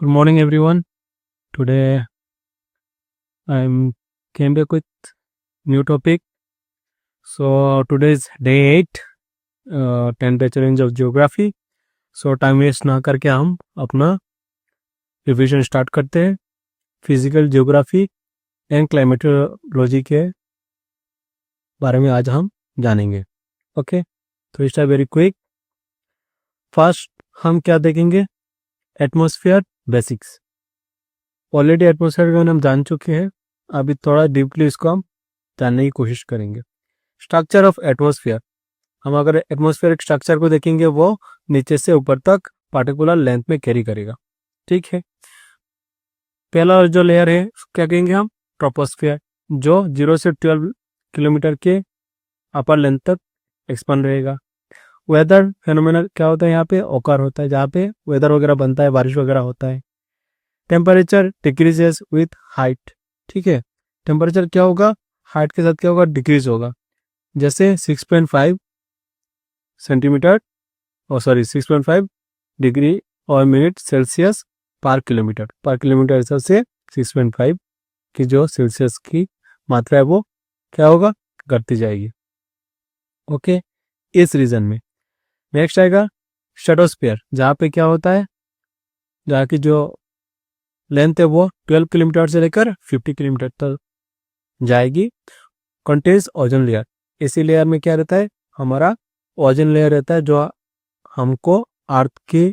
Good morning, everyone. Today I'm came back with new topic. So today is day 8, 10th challenge of geography. So time waste ना करके हम अपना revision start करते हैं. Physical geography and climatology के बारे में आज हम जानेंगे. ओके, तो स्टार्ट वेरी क्विक. फर्स्ट हम क्या देखेंगे? Atmosphere basics. ऑलरेडी एटमॉस्फेयर के बारे में हम जान चुके हैं. अभी थोड़ा डीपली इसको हम जानने की कोशिश करेंगे. Structure of atmosphere. हम अगर एटमॉस्फेरिक स्ट्रक्चर को देखेंगे वो नीचे से ऊपर तक पार्टिकुलर लेंथ में कैरी करेगा. ठीक है. पहला जो लेयर है क्या कहेंगे हम? ट्रोपोस्फेयर, जो 0 से 12 किलोमीटर के अपर लेंथ तक एक्सपांड रहेगा. वेदर फेनोमेना क्या होता है? यहाँ पे ओकर होता है, जहाँ पे वेदर वगैरह बनता है, बारिश वगैरह होता है. Temperature decreases with height. ठीक है. टेम्परेचर क्या होगा? हाइट के साथ क्या होगा? डिक्रीज होगा. जैसे 6.5 सेंटीमीटर 6.5 डिग्री और मिनट सेल्सियस पर किलोमीटर हिसाब से 6.5 की जो सेल्सियस की मात्रा है वो क्या होगा? घटती जाएगी. ओके, इस रीजन में. नेक्स्ट आएगा स्ट्रेटोस्फीयर, जहाँ पे क्या होता है? जहाँ की जो लेंथ है वो 12 किलोमीटर से लेकर 50 किलोमीटर तक जाएगी. Contains ozone layer. इसी लेयर में क्या रहता है? हमारा ओजोन लेयर रहता है, जो हमको अर्थ के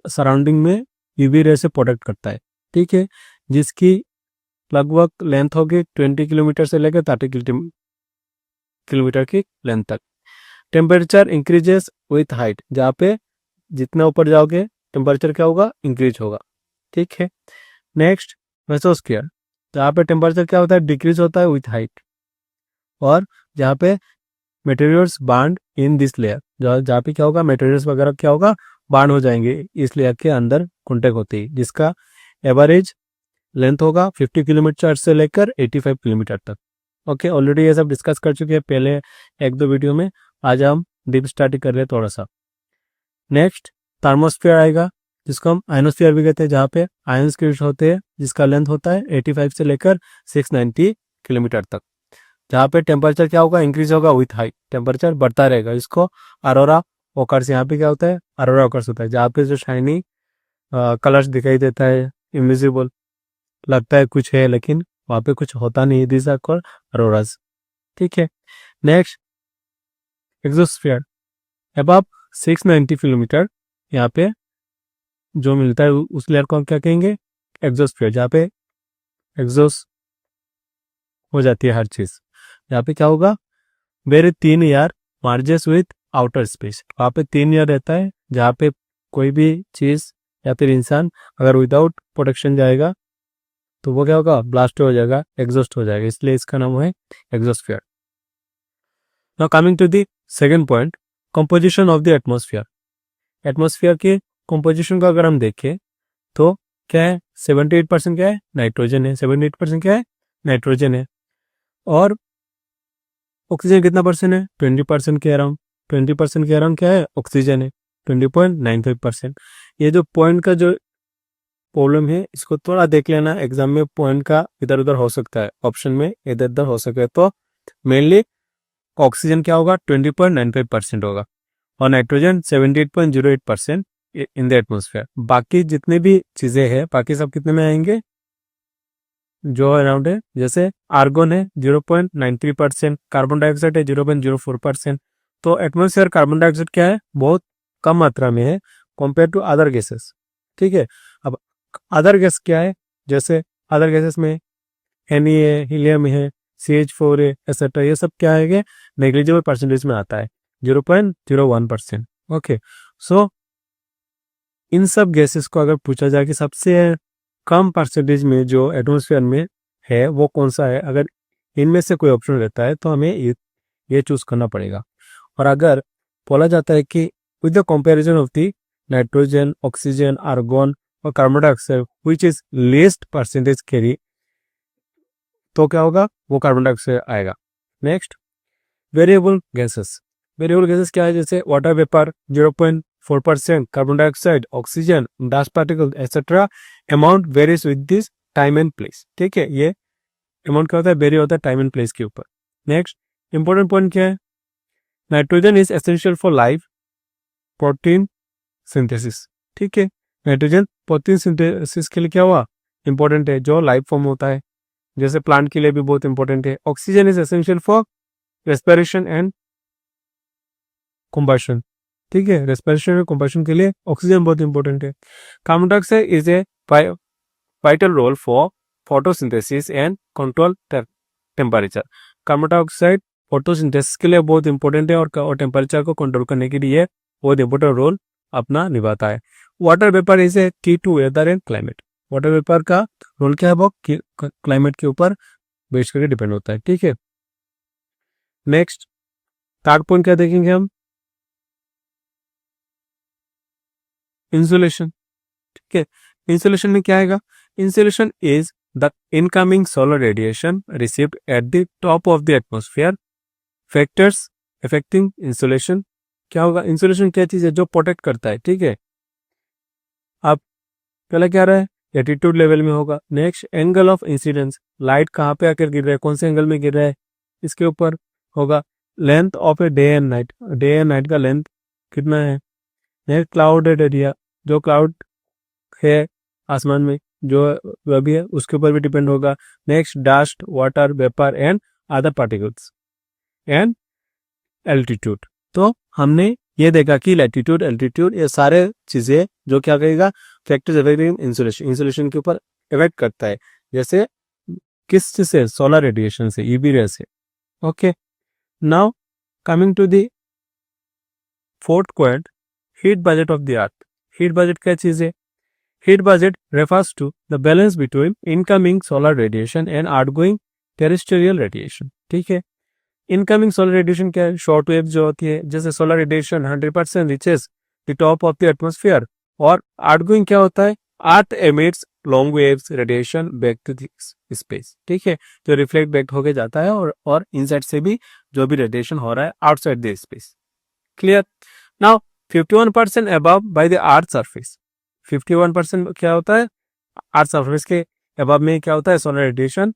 सराउंडिंग में यूवी रे से प्रोटेक्ट करता है. ठीक है. जिसकी लगभग लेंथ होगी 20 किलोमीटर से लेकर 30 किलोमीटर की लेंथ तक. Temperature increases with height. जहाँ पे जितना ऊपर जाओगे टेम्परेचर क्या होगा? इंक्रीज होगा. ठीक है. नेक्स्ट मेसोस्फीयर, जहाँ पे टेम्परेचर क्या होता है? डिक्रीज होता है विथ हाइट. और जहाँ पे materials bound in this layer, जहाँ पे क्या होगा? मटेरियल्स वगैरह क्या होगा? बाउंड हो जाएंगे इस लेयर के अंदर कॉन्टेक्ट होती है, जिसका एवरेज लेंथ होगा 50 किलोमीटर से लेकर 85 किलोमीटर तक. ओके, ऑलरेडी ये सब डिस्कस कर चुके हैं पहले 1-2 वीडियो में. आज हम डीप स्टडी कर रहे हैं थोड़ा सा. नेक्स्ट थर्मोस्फीयर आएगा, जिसको हम आयनोस्फीयर भी कहते हैं, जहाँ पे आयंस क्रिएट होते हैं, जिसका लेंथ होता है 85 से लेकर 690 किलोमीटर तक. जहाँ पे टेम्परेचर क्या होगा? इंक्रीज होगा विथ हाइट. टेम्परेचर बढ़ता रहेगा. इसको अरोरा ओकर्स, यहाँ पे क्या होता है? अरोरा ओकर्स होता है, जहाँ पे जो शाइनी कलर्स दिखाई देता है, इनविजिबल लगता है कुछ है, लेकिन वहाँ पे कुछ होता नहीं. This are called auroras. ठीक है. Next exosphere. अबव 690 किलोमीटर यहाँ पे जो मिलता है उस लेयर को हम क्या कहेंगे? एक्सोस्फीयर. जहाँ पे एग्जॉस्ट हो जाती है हर चीज. यहाँ पे क्या होगा? Very thin air merges with outer space. वहाँ पे 3 ईयर रहता है, जहाँ पे कोई भी चीज या फिर इंसान अगर विदाउट प्रोटेक्शन जाएगा तो वो क्या होगा? ब्लास्ट हो जाएगा, एग्जॉस्ट हो जाएगा. इसलिए इसका नाम है exosphere. Now coming to the second point, composition of the atmosphere. Atmosphere के कंपोजिशन को अगर हम देखें तो क्या है? 78% क्या है? नाइट्रोजन है. 78% क्या है? नाइट्रोजन है. और ऑक्सीजन कितना परसेंट है? 20% के अराउंड. 20% के अराउंड क्या है? ऑक्सीजन है. 20.95%. ये जो पॉइंट का जो प्रॉब्लम है, इसको थोड़ा देख लेना. एग्जाम में पॉइंट का इधर उधर हो सकता है, ऑप्शन में इधर उधर हो सकता है. तो मेनली ऑक्सीजन क्या होगा? 20.95% होगा, और नाइट्रोजन 78.08% इन द एटमोस्फेयर. बाकी जितने भी चीजें हैं, बाकी सब कितने में आएंगे? जो अराउंड है, जैसे आर्गोन है 0.93%, कार्बन डाइऑक्साइड है 0.04%. तो एटमोस्फेयर कार्बन डाइऑक्साइड क्या है? बहुत कम मात्रा में है कंपेयर टू अदर गैसेस. ठीक है. अब अदर गैस क्या है? जैसे अदर गैसेस में Na है, हीलियम है, CH4 है, एक्सेट्रा. ये सब क्या है? नेग्लिजिबल परसेंटेज में आता है, 0.01%. ओके. सो इन सब गैसेस को अगर पूछा जाए कि सबसे कम परसेंटेज में जो एटमॉस्फेयर में है वो कौन सा है, अगर इनमें से कोई ऑप्शन रहता है तो हमें ये चूज करना पड़ेगा. और अगर बोला जाता है कि with the comparison of the nitrogen, oxygen, argon और carbon dioxide which is least percentage carry, तो क्या होगा? वो कार्बन डाइऑक्साइड आएगा. Next variable gases. Variable gases क्या है? जैसे water vapour 4%, carbon dioxide, oxygen, dust particle etcetera amount varies with this time and place. ठीक है, ये अमाउंट क्या होता है, वेरी होता है टाइम एंड प्लेस के ऊपर। नेक्स्ट इंपॉर्टेंट पॉइंट क्या है, nitrogen is essential for life protein synthesis. ठीक है, नाइट्रोजन प्रोटीन सिंथेसिस के लिए क्या हुआ, इंपॉर्टेंट है, जो लाइफ फॉर्म होता है, जैसे प्लांट के लिए भी बहुत इंपॉर्टेंट है। Oxygen is essential for respiration and combustion. ठीक है, रेस्पिरेशन और कंबशन के लिए ऑक्सीजन बहुत इंपॉर्टेंट है। Carbon dioxide is a vital role for photosynthesis and control temperature. Carbon dioxide photosynthesis के लिए बहुत इंपॉर्टेंट है और टेम्परेचर को कंट्रोल करने के लिए बहुत इंपॉर्टेंट रोल अपना निभाता है। Water vapour is a key to weather and climate. Water vapour का रोल क्या है, वो क्लाइमेट के ऊपर बेस करके डिपेंड होता है। ठीक है, नेक्स्ट थर्ड पॉइंट क्या देखेंगे हम, इंसुलेशन। ठीक है, इंसुलेशन में क्या आएगा, insolation is the incoming solar radiation received at the top of the atmosphere. Factors affecting insolation, क्या होगा, इंसुलेशन क्या चीज है, जो प्रोटेक्ट करता है। ठीक है, अब पहले क्या रहा है, एटीट्यूड लेवल में होगा। Next angle of incidence, light कहाँ पे आकर गिर रहा है, कौन से एंगल में गिर रहा है, इसके ऊपर होगा। Length of a day and night, day and night का लेंथ कितना है। नेक्स्ट क्लाउडेड एरिया, जो क्लाउड है आसमान में जो वह भी है उसके ऊपर भी डिपेंड होगा। Next dust, water vapour and other particles and altitude. तो हमने ये देखा कि लैटिट्यूड, एल्टीट्यूड, ये सारे चीजें जो क्या करेगा, फैक्टर्स अफेक्टिंग इंसुलेशन, इंसुलेशन के ऊपर इफेक्ट करता है। जैसे किस चीज से, सोलर रेडिएशन से, यूवी रे से। Okay, now coming to the fourth point, heat budget of the earth. Heat budget क्या चीज है, heat budget refers to the balance between incoming solar radiation and outgoing terrestrial radiation. ठीक है, incoming solar radiation क्या है, short wave जो होती है, जैसे solar radiation 100% reaches the top of the atmosphere, और आउटगोइंग क्या होता है, earth emits long waves radiation back to the space. ठीक है, जो रिफ्लेक्ट बैक होके जाता है और इनसाइड से भी जो भी रेडिएशन हो रहा है outside the space. Clear, now 51% above bye the earth surface. 51% क्या होता है, अर्थ सरफेस के अबव में क्या होता है, सोलर रेडिएशन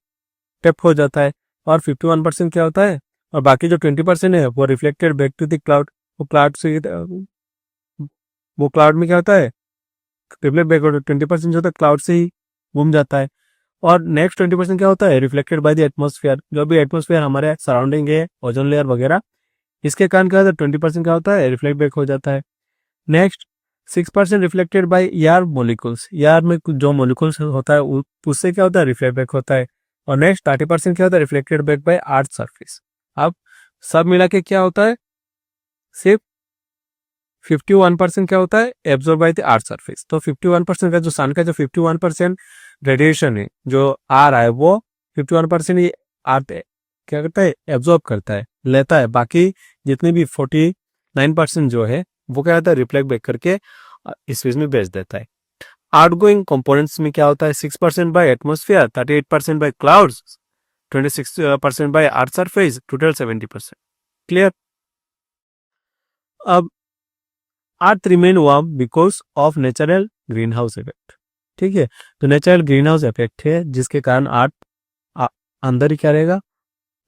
टेप हो जाता है। और 51% क्या होता है, और बाकी जो 20% है वो reflected back to the cloud. वो क्लाउड से, वो क्लाउड में क्या होता है, रिफ्लेक्ट बैक होता है। 20% जो होता है क्लाउड से ही घूम जाता है। और नेक्स्ट 20% क्या होता है, रिफ्लेक्टेड बाय द एटमॉस्फेयर, जो भी एटमॉस्फेयर हमारे सराउंडिंग है, ओजोन लेयर वगैरह, इसके कारण क्या होता है, 20% क्या होता है, रिफ्लेक्ट बैक हो जाता है। Next 6% reflected by air molecules, air में कुछ जो मोलिकुल्स होता है उससे क्या होता है, रिफ्लेक्ट बैक होता है। और नेक्स्ट 30% क्या होता है, reflected back by earth surface. अब सब मिला के क्या होता है, सिर्फ 51% क्या होता है, absorb by the earth surface. तो 51% का जो सन का जो 51% रेडिएशन है जो आ रहा है, वो 51% ही अर्थ क्या करता है, एब्जॉर्ब करता है, लेता है। बाकी जितने भी 49% जो है वो क्या होता है, रिफ्लेक्ट बैक करके स्पेस में भेज देता है। आउटगोइंग कंपोनेंट्स में क्या होता है, 6% by atmosphere, 38% by clouds, 26% by earth surface, total 70%। Clear, अब earth remain warm because of natural green house effect. ठीक है, तो नेचुरल ग्रीन हाउस इफेक्ट है जिसके कारण अर्थ अंदर ही क्या रहेगा,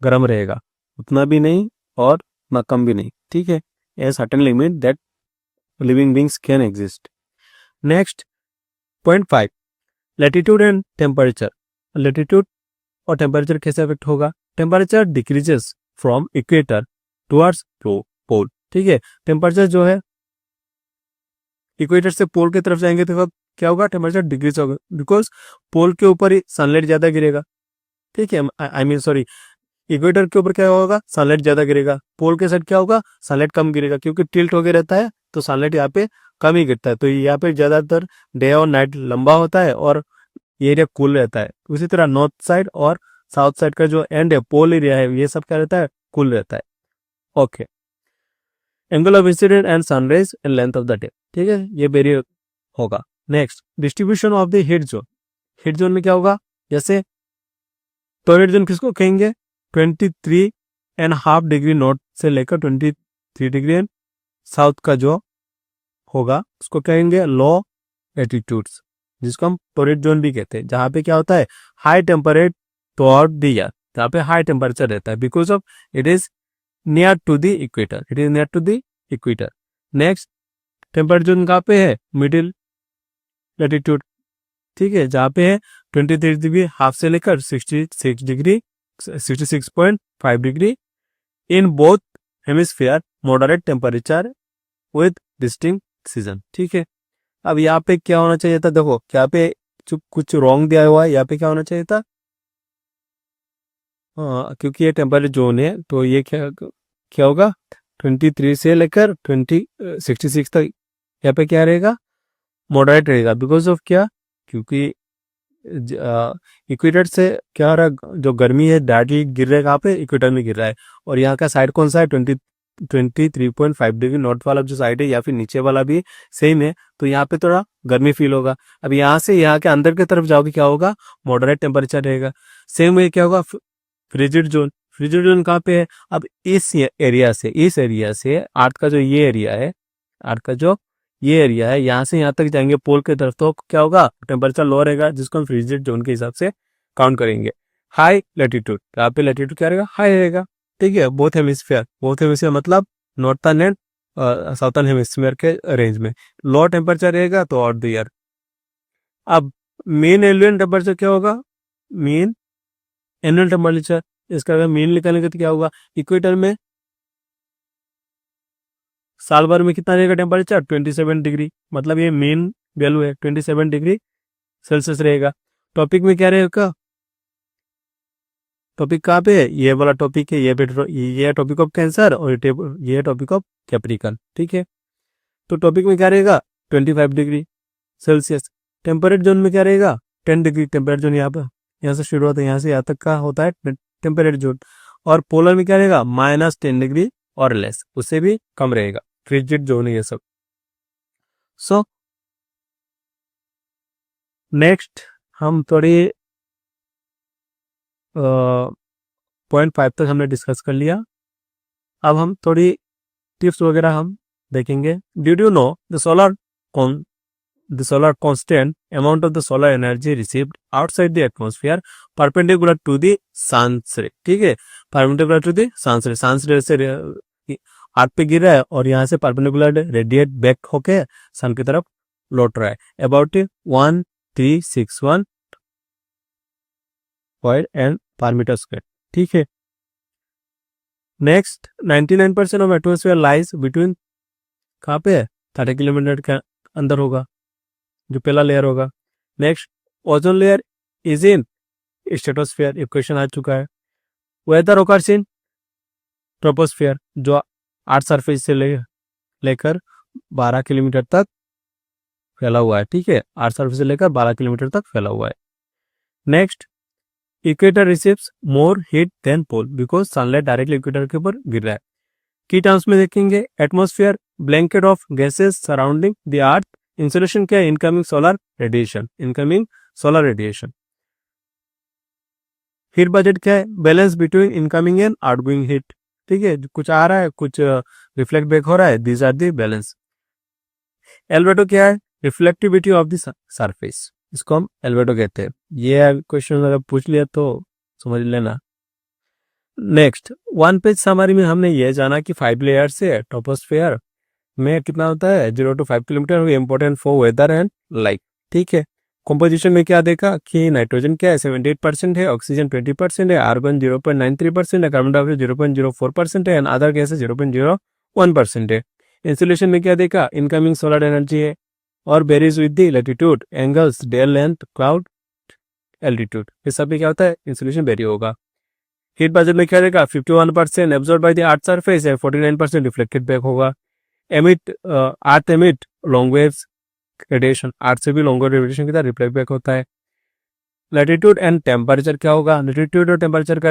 गर्म रहेगा, उतना भी नहीं और ना कम भी नहीं। ठीक है, a certain limit that living beings can exist. Next point 5, latitude and temperature. Latitude और टेम्परेचर कैसे अफेक्ट होगा, temperature decreases from equator towards pole. ठीक है, टेम्परेचर जो है इक्वेटर से पोल की तरफ जाएंगे तो क्या होगा, टेम्परेचर डिक्रीज होगा, बिकॉज पोल के ऊपर ही सनलाइट ज्यादा गिरेगा। ठीक है, आई मीन सॉरी, इक्वेटर के ऊपर क्या होगा, सनलाइट ज्यादा गिरेगा, पोल के साइड क्या होगा, सनलाइट कम गिरेगा, क्योंकि टिल्ट होके रहता है तो सनलाइट यहाँ पे कम ही गिरता है। तो यहाँ पे ज्यादातर डे और नाइट लंबा होता है और ये एरिया कूल रहता है। उसी तरह नॉर्थ साइड और साउथ साइड का जो एंड है, पोल एरिया है, ये सब क्या रहता है, कूल रहता है। Okay, angle of incident and sunrise and length of the day. ठीक है, ये वेरी होगा। Next distribution of the heat zone. Heat zone में क्या होगा, जैसे टॉररेट जोन किसको कहेंगे, 23.5 डिग्री नॉर्थ से लेकर 23 डिग्री साउथ का जो होगा उसको कहेंगे लो एल्टीट्यूड्स, जिसको हम टोरिड जोन भी कहते हैं, जहाँ पे क्या होता है high temperature through the year, जहाँ पे हाई टेम्परेचर रहता है because of it is near to the equator, it is near to the equator. Next temperature zone कहाँ पे है, मिडिल लैटिट्यूड, ठीक है, जहाँ पे है 23 डिग्री हाफ से लेकर 66 degree 66.5 degree in both hemisphere, moderate temperature with distinct season, ठीक है। अब यहाँ पे क्या होना चाहिए था, देखो यहाँ पे कुछ रॉन्ग दिया हुआ है, यहाँ पे क्या होना चाहिए था, हाँ क्योंकि ये टेम्परेचर जोन है तो ये क्या होगा 23 से लेकर 66 तक यहाँ पे क्या रहेगा, मॉडरेट रहेगा, बिकॉज ऑफ क्या, क्योंकि इक्वेटर से क्या हो रहा है, जो गर्मी है डायरेक्टली गिर रहा है कहाँ पे, इक्वेटर में गिर रहा है, और यहाँ का साइड कौन सा है 23.5 डिग्री नॉर्थ वाला जो साइड है या फिर नीचे वाला भी सेम है, तो यहाँ पे थोड़ा गर्मी फील होगा। अब यहाँ से यहाँ के अंदर की तरफ जाओगे क्या होगा, मॉडरेट टेम्परेचर रहेगा। सेम वे क्या होगा फ्रिजिड जोन, फ्रिजिड जोन कहाँ पे है, अब इस एरिया से अर्थ का जो ये एरिया है, अर्थ का जो ये एरिया है यहाँ से यहाँ तक जाएंगे पोल की तरफ, तो क्या होगा टेम्परेचर लो रहेगा, जिसको हम फ्रिजिड जोन के हिसाब से काउंट करेंगे। हाई लैटिट्यूड, यहाँ पे लैटिट्यूड क्या रहेगा, हाई रहेगा, ठीक है। बोथ हेमिस्फीयर मतलब नॉर्थर्न एंड साउथर्न हेमिस्फीयर के रेंज में लो टेम्परेचर रहेगा तो ऑट द ईयर। अब मेन एनुअल टेम्परेचर क्या होगा, मेन एनुअल टेम्परेचर, इसका अगर मेन निकालने का तो क्या होगा, इक्वेटर में साल भर में कितना रहेगा टेम्परेचर 27 डिग्री, मतलब ये मेन वैल्यू है 27 डिग्री सेल्सियस रहेगा। टॉपिक में क्या रहेगा, टॉपिक कहाँ पे है, ये वाला टॉपिक है, ये टॉपिक ऑफ कैंसर और ये टॉपिक ऑफ कैप्रिकन, ठीक है। तो टॉपिक में क्या रहेगा 25 डिग्री सेल्सियस। टेम्परेट जोन में क्या रहेगा 10 डिग्री, टेम्परेट जोन यहाँ से शुरू होता है, यहाँ से यहाँ तक का होता है टेम्परेट जोन। और पोलर में क्या रहेगा -10 डिग्री और लेस, उससे भी कम रहेगा, फ्रिजिड जोन है ये सब। सो नेक्स्ट हम थोड़ी 0.5 तक हमने डिस्कस कर लिया, अब हम थोड़ी टिप्स वगैरह हम देखेंगे। Did you know the solar constant amount of the solar energy received outside the atmosphere perpendicular to the sun's ray, ठीक है, perpendicular to the sun's ray, sun's ray से अर्थ पे गिर रहा है और यहाँ से परपेंडिकुलर रेडिएट बैक होके सन की तरफ लौट रहा है, about 1361 and per meter square, ठीक है। Next 99% of atmosphere lies between, कहाँ पे है 30 किलोमीटर के अंदर होगा, जो पहला लेयर होगा। Next ozone layer is in stratosphere, एक क्वेश्चन आ चुका है। वेदर ओकर्स इन ट्रोपोस्फेयर, जो अर्थ सरफेस से लेकर 12 किलोमीटर तक फैला हुआ है, ठीक है, अर्थ सरफेस से लेकर 12 किलोमीटर तक फैला हुआ है। Next equator receives more heat than pole because sunlight directly equator के ऊपर गिर रहा है। की टर्म्स में देखेंगे, atmosphere blanket of gases surrounding the earth, insolation क्या है, incoming solar radiation. Heat budget क्या है, balance between incoming and outgoing heat, ठीक है, कुछ आ रहा है कुछ रिफ्लेक्ट बैक हो रहा है, दीज आर दी बैलेंस। एल्वेटो क्या है, रिफ्लेक्टिविटी ऑफ द सरफेस, इसको हम एल्वेटो कहते हैं। ये क्वेश्चन अगर पूछ लिया तो समझ लेना। नेक्स्ट वन पेज समरी में हमने ये जाना कि 5 लेयर से ट्रोपोस्फेयर में कितना होता है 0 to 5 kilometre, important for weather and life, ठीक है। कंपोजिशन में क्या देखा कि नाइट्रोजन क्या है 78% है, ऑक्सीजन 20% है, आर्गन 0.93% है, कार्बन डाइऑक्साइड 0.04% है एंड अदर गैसेस 0.01% है। इंसुलेशन में क्या देखा, इनकमिंग सोलर एनर्जी है और varies with the latitude, angles, day length, cloud altitude, इस सब में क्या होता है इंसुलेशन वेरी होगा। हीट बजट में क्या देखा 51% absorb by the earth surface है, 49% रिफ्लेक्टेड बैक होगा। अर्थ एमिट लॉन्ग वेव्स रेडिएशन, अर्थ से भी लॉन्गर रेडिएशन की तरह रिफ्लेक्ट बैक होता है। लैटिट्यूड एंड टेम्परेचर क्या होगा, लैटिट्यूड और टेम्परेचर का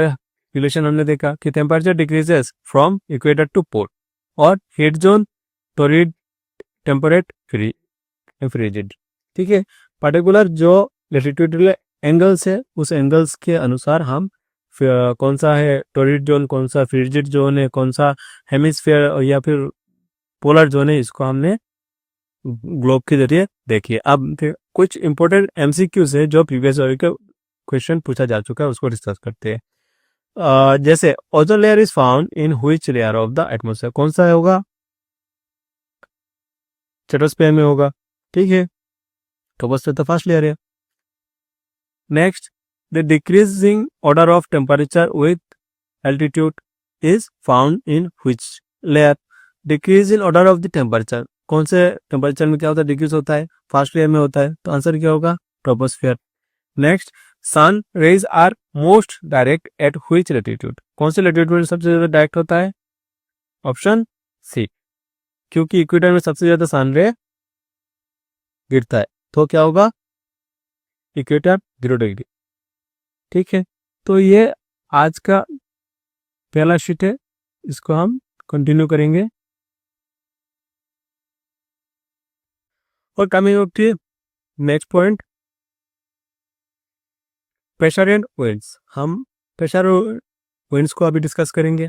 रिलेशन हमने देखा कि temperature decreases from equator to pole, और heat zone torrid, temperate, frigid, ठीक है। पर्टिकुलर जो लैटिट्यूडल एंगल्स है उस एंगल्स के अनुसार हम कौन सा है टोरिड जोन, कौन सा फ्रिजिड जोन है, कौन सा हेमिस्फीयर या फिर पोलर जोन है, इसको हमने ग्लोब के जरिए देखिए। अब कुछ इंपॉर्टेंट एमसीक्यूज है जो प्रीवियस ईयर का क्वेश्चन पूछा जा चुका है, उसको डिस्कस करते हैं। जैसे ozone layer is found in which layer of the atmosphere, कौन सा होगा? स्ट्रेटोस्फेयर में होगा, ठीक है, ट्रोपोस्फेयर तो फर्स्ट लेयर है। Next, the decreasing order of temperature with altitude is found in which layer? Decrease in order of the temperature, कौन से टेम्परेचर में क्या होता है, डिक्रीज होता है? फर्स्ट लेयर में होता है, तो आंसर क्या होगा? Troposphere. Next, sun rays are most direct at which latitude, कौन से लैटिट्यूड में सबसे ज्यादा डायरेक्ट होता है? ऑप्शन सी, क्योंकि इक्वेटर में सबसे ज्यादा सन रे गिरता है, तो क्या होगा? Equator 0 degree. ठीक है, तो ये आज का पहला शीट है, इसको हम कंटिन्यू करेंगे। और coming up to next point, pressure and winds. हम प्रेशर और विंड्स को अभी डिस्कस करेंगे।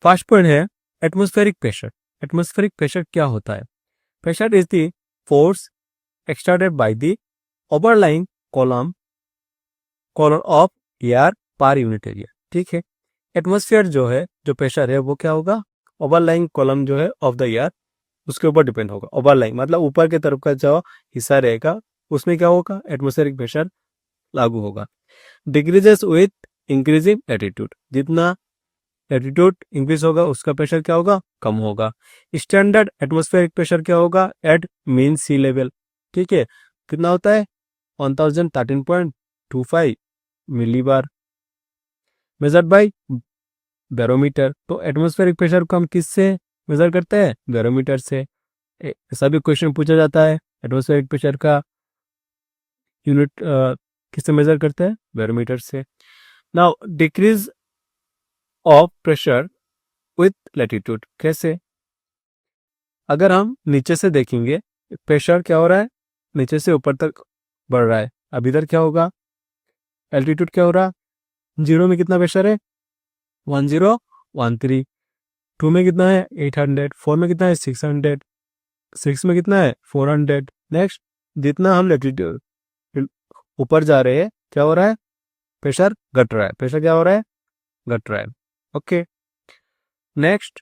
फर्स्ट पॉइंट है एटमॉस्फेरिक प्रेशर। एटमॉस्फेरिक प्रेशर क्या होता है? Pressure is the force exerted by the overlying column of air per unit area. ठीक है, एटमॉस्फेयर जो है, जो प्रेशर है वो क्या होगा? ओवरलाइंग कॉलम जो है ऑफ द एयर, उसके ऊपर डिपेंड होगा। ओवरलाइंग मतलब ऊपर के तरफ का जो हिस्सा रहेगा उसमें क्या होगा? एटमॉस्फेरिक प्रेशर लागू होगा। डिक्रीजेस विथ इंक्रीजिंग एटीट्यूड, जितना एटीट्यूड इंक्रीज होगा उसका प्रेशर क्या होगा? कम होगा। स्टैंडर्ड एटमॉस्फेरिक प्रेशर क्या होगा? एट मीन सी लेवल। ठीक है, कितना होता है? 1013.25 मिलीबार, मेजर्ड बाय बैरोमीटर। तो एटमॉस्फेरिक प्रेशर को हम किससे मेजर करते हैं? बैरोमीटर से। ऐसा भी क्वेश्चन पूछा जाता है, एटमॉस्फेरिक प्रेशर का यूनिट किससे मेजर करते हैं? बैरोमीटर से। Now decrease of pressure with latitude, कैसे? अगर हम नीचे से देखेंगे, प्रेशर क्या हो रहा है? नीचे से ऊपर तक बढ़ रहा है। अब इधर क्या होगा? एल्टीट्यूड क्या हो रहा? 0 में कितना प्रेशर है? 1013। 2 में कितना है? 800। 4 में कितना है? 600। 6 में कितना है? 400। नेक्स्ट, जितना हम लैटिट्यूड ऊपर जा रहे हैं क्या हो रहा है? प्रेशर घट रहा है। प्रेशर क्या हो रहा है? घट रहा है। Okay, next,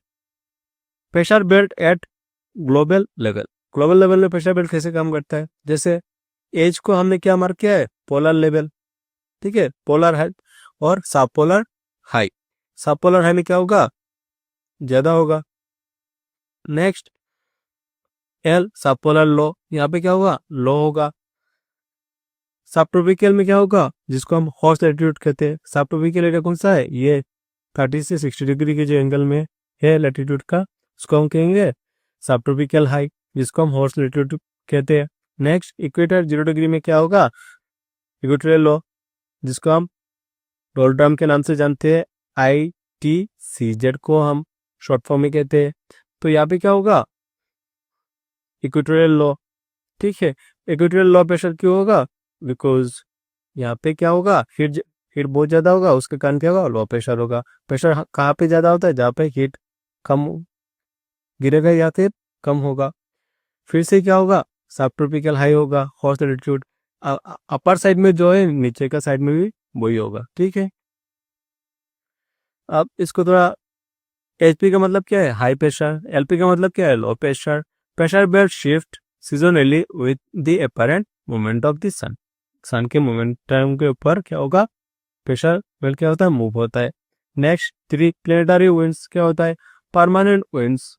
pressure belt eight global level. Global level में प्रेशर बेल्ट कैसे काम करता है? जैसे एज को हमने क्या मार्क किया है? Polar level. ठीक है, पोलर हाई और सब पोलर हाई। सब पोलर हाई में क्या होगा? ज्यादा होगा। नेक्स्ट, एल सब पोलर लो, यहाँ पे क्या होगा? लो होगा। सब ट्रॉपिकल में क्या होगा? जिसको हम हॉट लैटिट्यूड कहते हैं। सब ट्रॉपिकल एरिया कौन सा है? ये 30 से 60 डिग्री के जो एंगल में है लैटिट्यूड का, उसको हम कहेंगे सब ट्रॉपिकल हाई, जिसको हम हॉट लैटिट्यूड कहते हैं। नेक्स्ट, इक्वेटर 0 डिग्री में क्या होगा? इक्वेटोरियल लो, जिसको हम डोलड्रम के नाम से जानते हैं। ITCZ को हम शॉर्ट फॉर्म में कहते हैं। तो यहाँ पे क्या होगा? Equatorial low. ठीक है, इक्वेटोरियल लो प्रेशर क्यों होगा? बिकॉज यहाँ पे क्या होगा? हीट बहुत ज्यादा होगा, उसके कारण क्या होगा? लो प्रेशर होगा। प्रेशर कहाँ पे ज्यादा होता है? जहाँ पे हीट कम गिरेगा या फिर कम होगा। फिर से क्या होगा? सब ट्रॉपिकल हाई होगा, हॉट लैटिट्यूड। अपर साइड में जो है, नीचे का साइड में भी वही होगा। ठीक है, अब इसको थोड़ा, HP का मतलब क्या है? High pressure. LP का मतलब क्या है? Low pressure. Pressure belt shift seasonally with the apparent movement of the sun. Sun के मोमेंटम के ऊपर क्या होगा? प्रेशर बेल्ट क्या होता है? मूव होता है। नेक्स्ट, 3 प्लेनेटरी विंड्स क्या होता है? Permanent winds.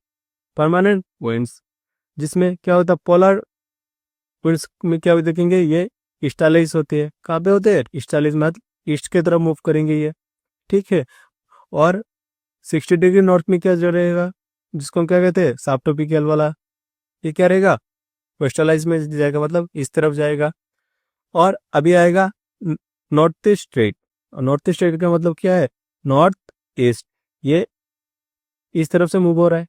परमानेंट विंड्स जिसमें क्या होता है? पोलर विंड्स में क्या देखेंगे? ये ईस्टालिस होती है। कहाँ पे होते हैं? ईस्टालिस मतलब ईस्ट की तरफ मूव करेंगे ये। ठीक है, और 60 डिग्री नॉर्थ में क्या जो रहेगा, जिसको हम क्या कहते हैं? सब ट्रॉपिकल वाला, ये क्या रहेगा? वेस्टर्लाइज में जाएगा, मतलब इस तरफ जाएगा। और अभी आएगा north east straight. North east straight का मतलब क्या है? नॉर्थ ईस्ट, ये इस तरफ से मूव हो रहा है।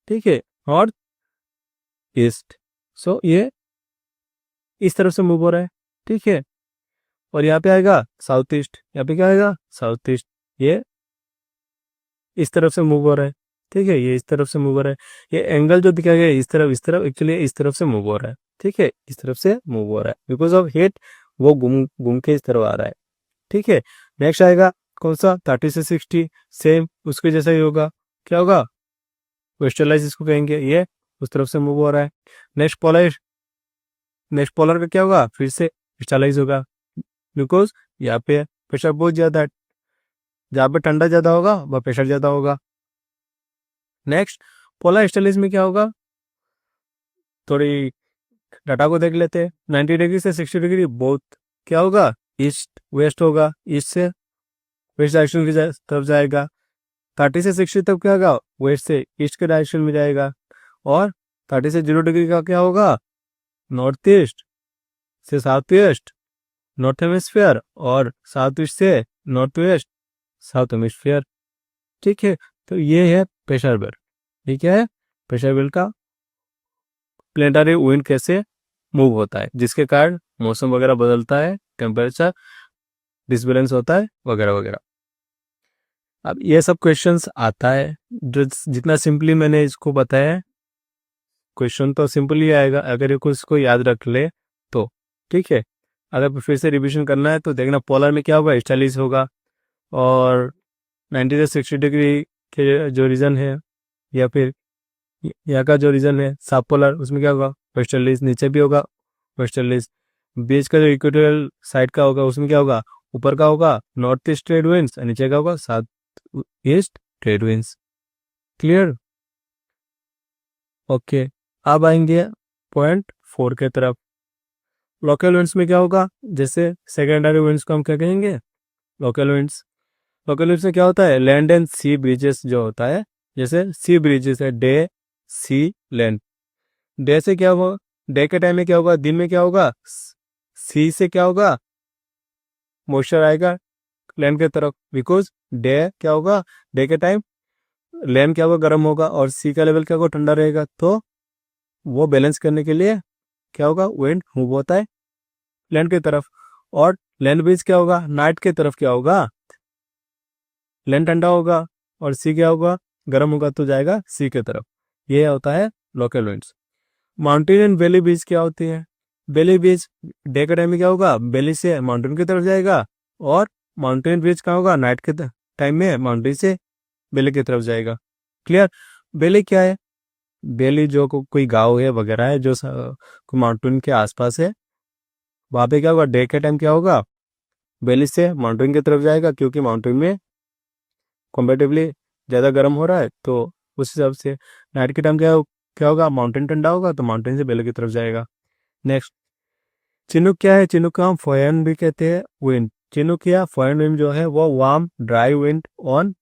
ठीक है, नॉर्थ ईस्ट, सो ये इस तरफ से मूव हो रहा है। ठीक है, और यहाँ पे आएगा साउथ ईस्ट। यहाँ पे क्या आएगा? साउथ ईस्ट, ये इस तरफ से मूव हो रहा है। ठीक है, ये इस तरफ से मूव हो रहा है, ये एंगल जो दिखाया गया इस तरफ एक्चुअली इस तरफ से मूव हो रहा है, ठीक है, इस तरफ से मूव हो रहा है बिकॉज ऑफ हिट, वो घूम के इस तरफ आ रहा है, ठीक है। नेक्स्ट आएगा कौन सा, 30 से 60, सेम उसके जैसा ही होगा, क्या होगा, वेस्टर्लाइज इसको कहेंगे, ये उस तरफ से मूव हो रहा है। नेक्स्ट पोलर का क्या होगा, फिर से वेस्टर्लाइज होगा बिकॉज यहाँ पे प्रेशर बहुत ज्यादा है, जहाँ पे ठंडा ज्यादा होगा वह प्रेशर ज्यादा होगा। नेक्स्ट पोलर वेस्टर्लाइज में क्या होगा, थोड़ी डाटा को देख लेते हैं। 90 डिग्री से 60 डिग्री बहुत क्या होगा, ईस्ट वेस्ट होगा, ईस्ट से वेस्ट डायरेक्शन की तरफ जाएगा। 30 से 60 तक क्या होगा, वेस्ट से ईस्ट के डायरेक्शन में जाएगा। और 30 से 0 डिग्री का क्या होगा, नॉर्थ ईस्ट से साउथ वेस्ट नॉर्थ हेमिस्फीयर, और साउथ ईस्ट से नॉर्थ वेस्ट साउथ हेमिस्फीयर, ठीक है। तो ये है प्रेशर बेल्ट, ठीक है, प्रेशर बेल्ट का प्लेनेटरी विंड कैसे मूव होता है, जिसके कारण मौसम वगैरह बदलता है, टेम्परेचर डिसबैलेंस होता है वगैरह वगैरह। अब ये सब क्वेश्चंस आता है, जो जितना सिंपली मैंने इसको बताया, क्वेश्चन तो सिंपल ही आएगा अगर ये कुछ को याद रख ले तो, ठीक है। अगर फिर से रिवीजन करना है तो देखना, पोलर में क्या होगा, स्टाइलिश होगा, और 90 से 60 डिग्री के जो रीजन है, या फिर यहाँ का जो रीजन है साफ पोलर, उसमें क्या होगा, वेस्टर्लीज, नीचे भी होगा वेस्टर्लीज। बीच का जो इक्वेटोरियल साइड का होगा उसमें क्या होगा, ऊपर का होगा नॉर्थ ईस्ट ट्रेड विंड्स, नीचे का होगा south east trade winds. Clear, okay. अब आएंगे पॉइंट 4 के तरफ। लोकल विंड्स में क्या होगा, जैसे सेकेंडरी विंड्स को हम क्या कहेंगे, लोकल विंड्स। लोकल विंड्स में क्या होता है, लैंड एंड सी ब्रिजेस जो होता है, जैसे सी ब्रिजेस है, डे सी लैंड। डे से क्या होगा, डे के टाइम में क्या होगा, दिन में क्या होगा, सी से क्या होगा, मॉइस्चर आएगा लैंड के तरफ, बिकॉज डे क्या होगा, डे के टाइम लैंड क्या होगा, गर्म होगा, और सी का लेवल क्या होगा, ठंडा रहेगा। तो वो बैलेंस करने के लिए क्या होगा, विंड मूव होता है लैंड की तरफ। और लैंड ब्रिज क्या होगा, नाइट के तरफ क्या होगा, लैंड ठंडा होगा, और सी क्या होगा, गर्म होगा, तो जाएगा सी के तरफ। ये होता है local winds. Mountain and valley bridge क्या होती है, वैली ब्रिज डे के टाइम में क्या होगा, वैली से माउंटेन की तरफ जाएगा, और माउंटेन ब्रिज क्या होगा, नाइट के टाइम में माउंटेन से वैली की तरफ जाएगा। क्लियर, वैली क्या है, वैली जो कोई गांव है वगैरह है जो माउंटेन के आसपास है, वहां पे क्या होगा, डे के टाइम क्या होगा, वैली से माउंटेन की तरफ जाएगा, क्योंकि माउंटेन में कंपेरेटिवली ज़्यादा गर्म हो रहा है, तो उस हिसाब से। नाइट के टाइम क्या होगा, माउंटेन ठंडा होगा, तो माउंटेन से वैली की तरफ जाएगा। नेक्स्ट चिनुक क्या है, चिनुक का हम फोयन भी कहते हैं विंड। चिनुक या फोयन विंड जो है वो warm dry wind on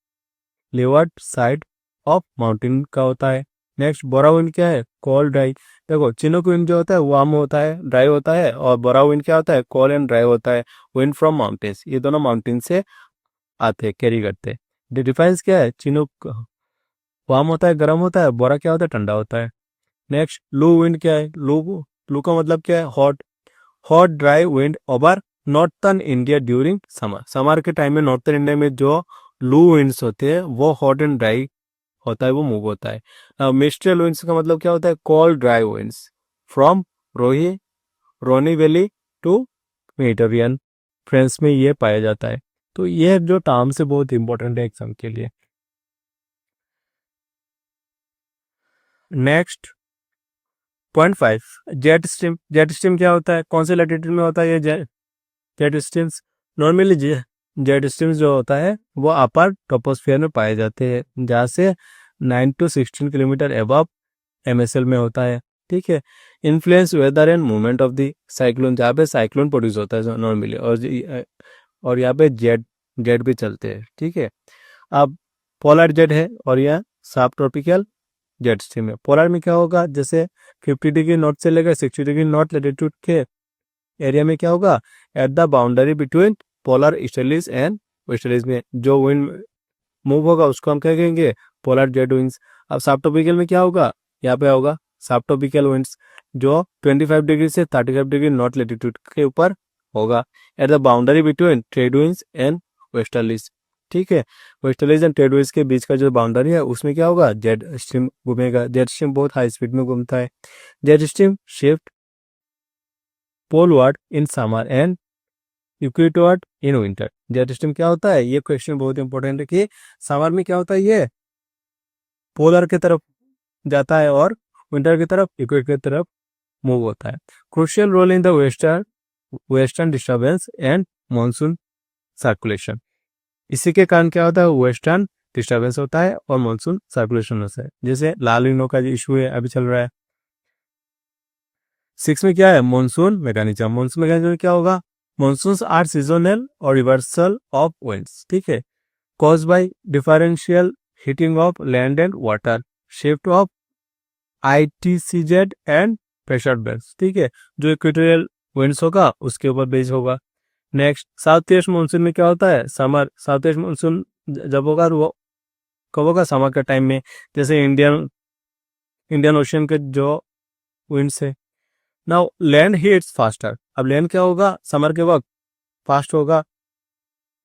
levered side of mountain का होता है। नेक्स्ट बोरा विंड क्या है, कोल्ड ड्राई। देखो चिनुक विंड जो होता है वार्म होता है, ड्राई होता है, और बोरा विंड क्या होता है, कोल्ड एंड ड्राई होता है। विंड फ्रॉम माउंटेन्स, ये दोनों माउंटेन से आते हैं, कैरी करते हैं। डिफरेंस क्या है, चिनुक वार्म होता है, गर्म होता है, बोरा क्या होता है, ठंडा होता है। नेक्स्ट लू विंड क्या है, लू का मतलब क्या है, hot dry wind over northern India during summer. Summer के टाइम में नॉर्थर्न इंडिया में जो लू विंड्स होते हैं वो हॉट एंड ड्राई होता है, वो मूव होता है। मिस्ट्रियल विंड्स का मतलब क्या होता है, cold dry winds from Rhone valley to Mediterranean French में ये पाया जाता है। तो ये जो टर्म से बहुत इंपॉर्टेंट है एग्जाम के लिए। Next point 5 jet stream. Jet stream क्या होता है, कौन से लैटिट्यूड में होता है ये jet streams. Normally jet streams जो होता है वो अपर ट्रोपोस्फियर में पाए जाते हैं, जहाँ से 9 to 16 किलोमीटर एबव MSL में होता है, ठीक है। Influence weather and movement of the cyclone, जहाँ पे साइक्लोन प्रोड्यूस होता है नॉर्मली, और यहाँ पे जेट भी चलते हैं, ठीक है। अब पोलर जेट है और यह सब ट्रॉपिकल जेट स्ट्रीम है। पोलर में क्या होगा, जैसे 50 डिग्री नॉर्थ से लेकर 60 डिग्री नॉर्थ लैटिट्यूड के एरिया में क्या होगा, at the boundary between polar easterlies and westerlies में जो विंड मूव होगा उसको हम क्या कहेंगे, पोलर जेट विंड्स। अब सब ट्रॉपिकल में क्या होगा, यहाँ पे होगा सब ट्रॉपिकल विंड्स जो 25 डिग्री से 35 डिग्री नॉर्थ लैटिट्यूड के ऊपर होगा, at the boundary between trade winds and westerlies. ठीक है। वेस्टर्लीज एंड ट्रेडविंड्स के बीच का जो बाउंड्री है उसमें क्या होगा, जेट स्ट्रीम घूमेगा। जेट स्ट्रीम बहुत हाई स्पीड में घूमता है। Jet stream shift poleward in summer and equatorward in winter. Jet stream क्या होता है, ये क्वेश्चन बहुत इंपॉर्टेंट है कि समर में क्या होता है, ये पोलर की तरफ जाता है और विंटर की तरफ इक्वेटर की तरफ मूव होता है। Crucial role in the western disturbance and monsoon circulation. इसी के कारण क्या होता है, वेस्टर्न डिस्टर्बेंस होता है और मानसून सर्कुलेशन होता है। जैसे लाल नीनो का जो इशू है अभी चल रहा है। 6 में क्या है, मानसून मैकेनिज्म। मानसून मैकेनिज्म क्या होगा, मानसून्स आर सीजनल और रिवर्सल ऑफ विंड्स, ठीक है, cause by differential heating of land and water, shift of ITCZ and pressure belt, ठीक है, जो इक्वेटोरियल विंड्स होगा उसके ऊपर बेस होगा। नेक्स्ट, साउथ ईस्ट मानसून में क्या होता है, समर। साउथ ईस्ट मानसून जब होगा वो कब होगा, समर के टाइम में। जैसे इंडियन ओशियन के जो विंड्स है। Now land heats faster. अब लैंड क्या होगा, समर के वक्त फास्ट होगा।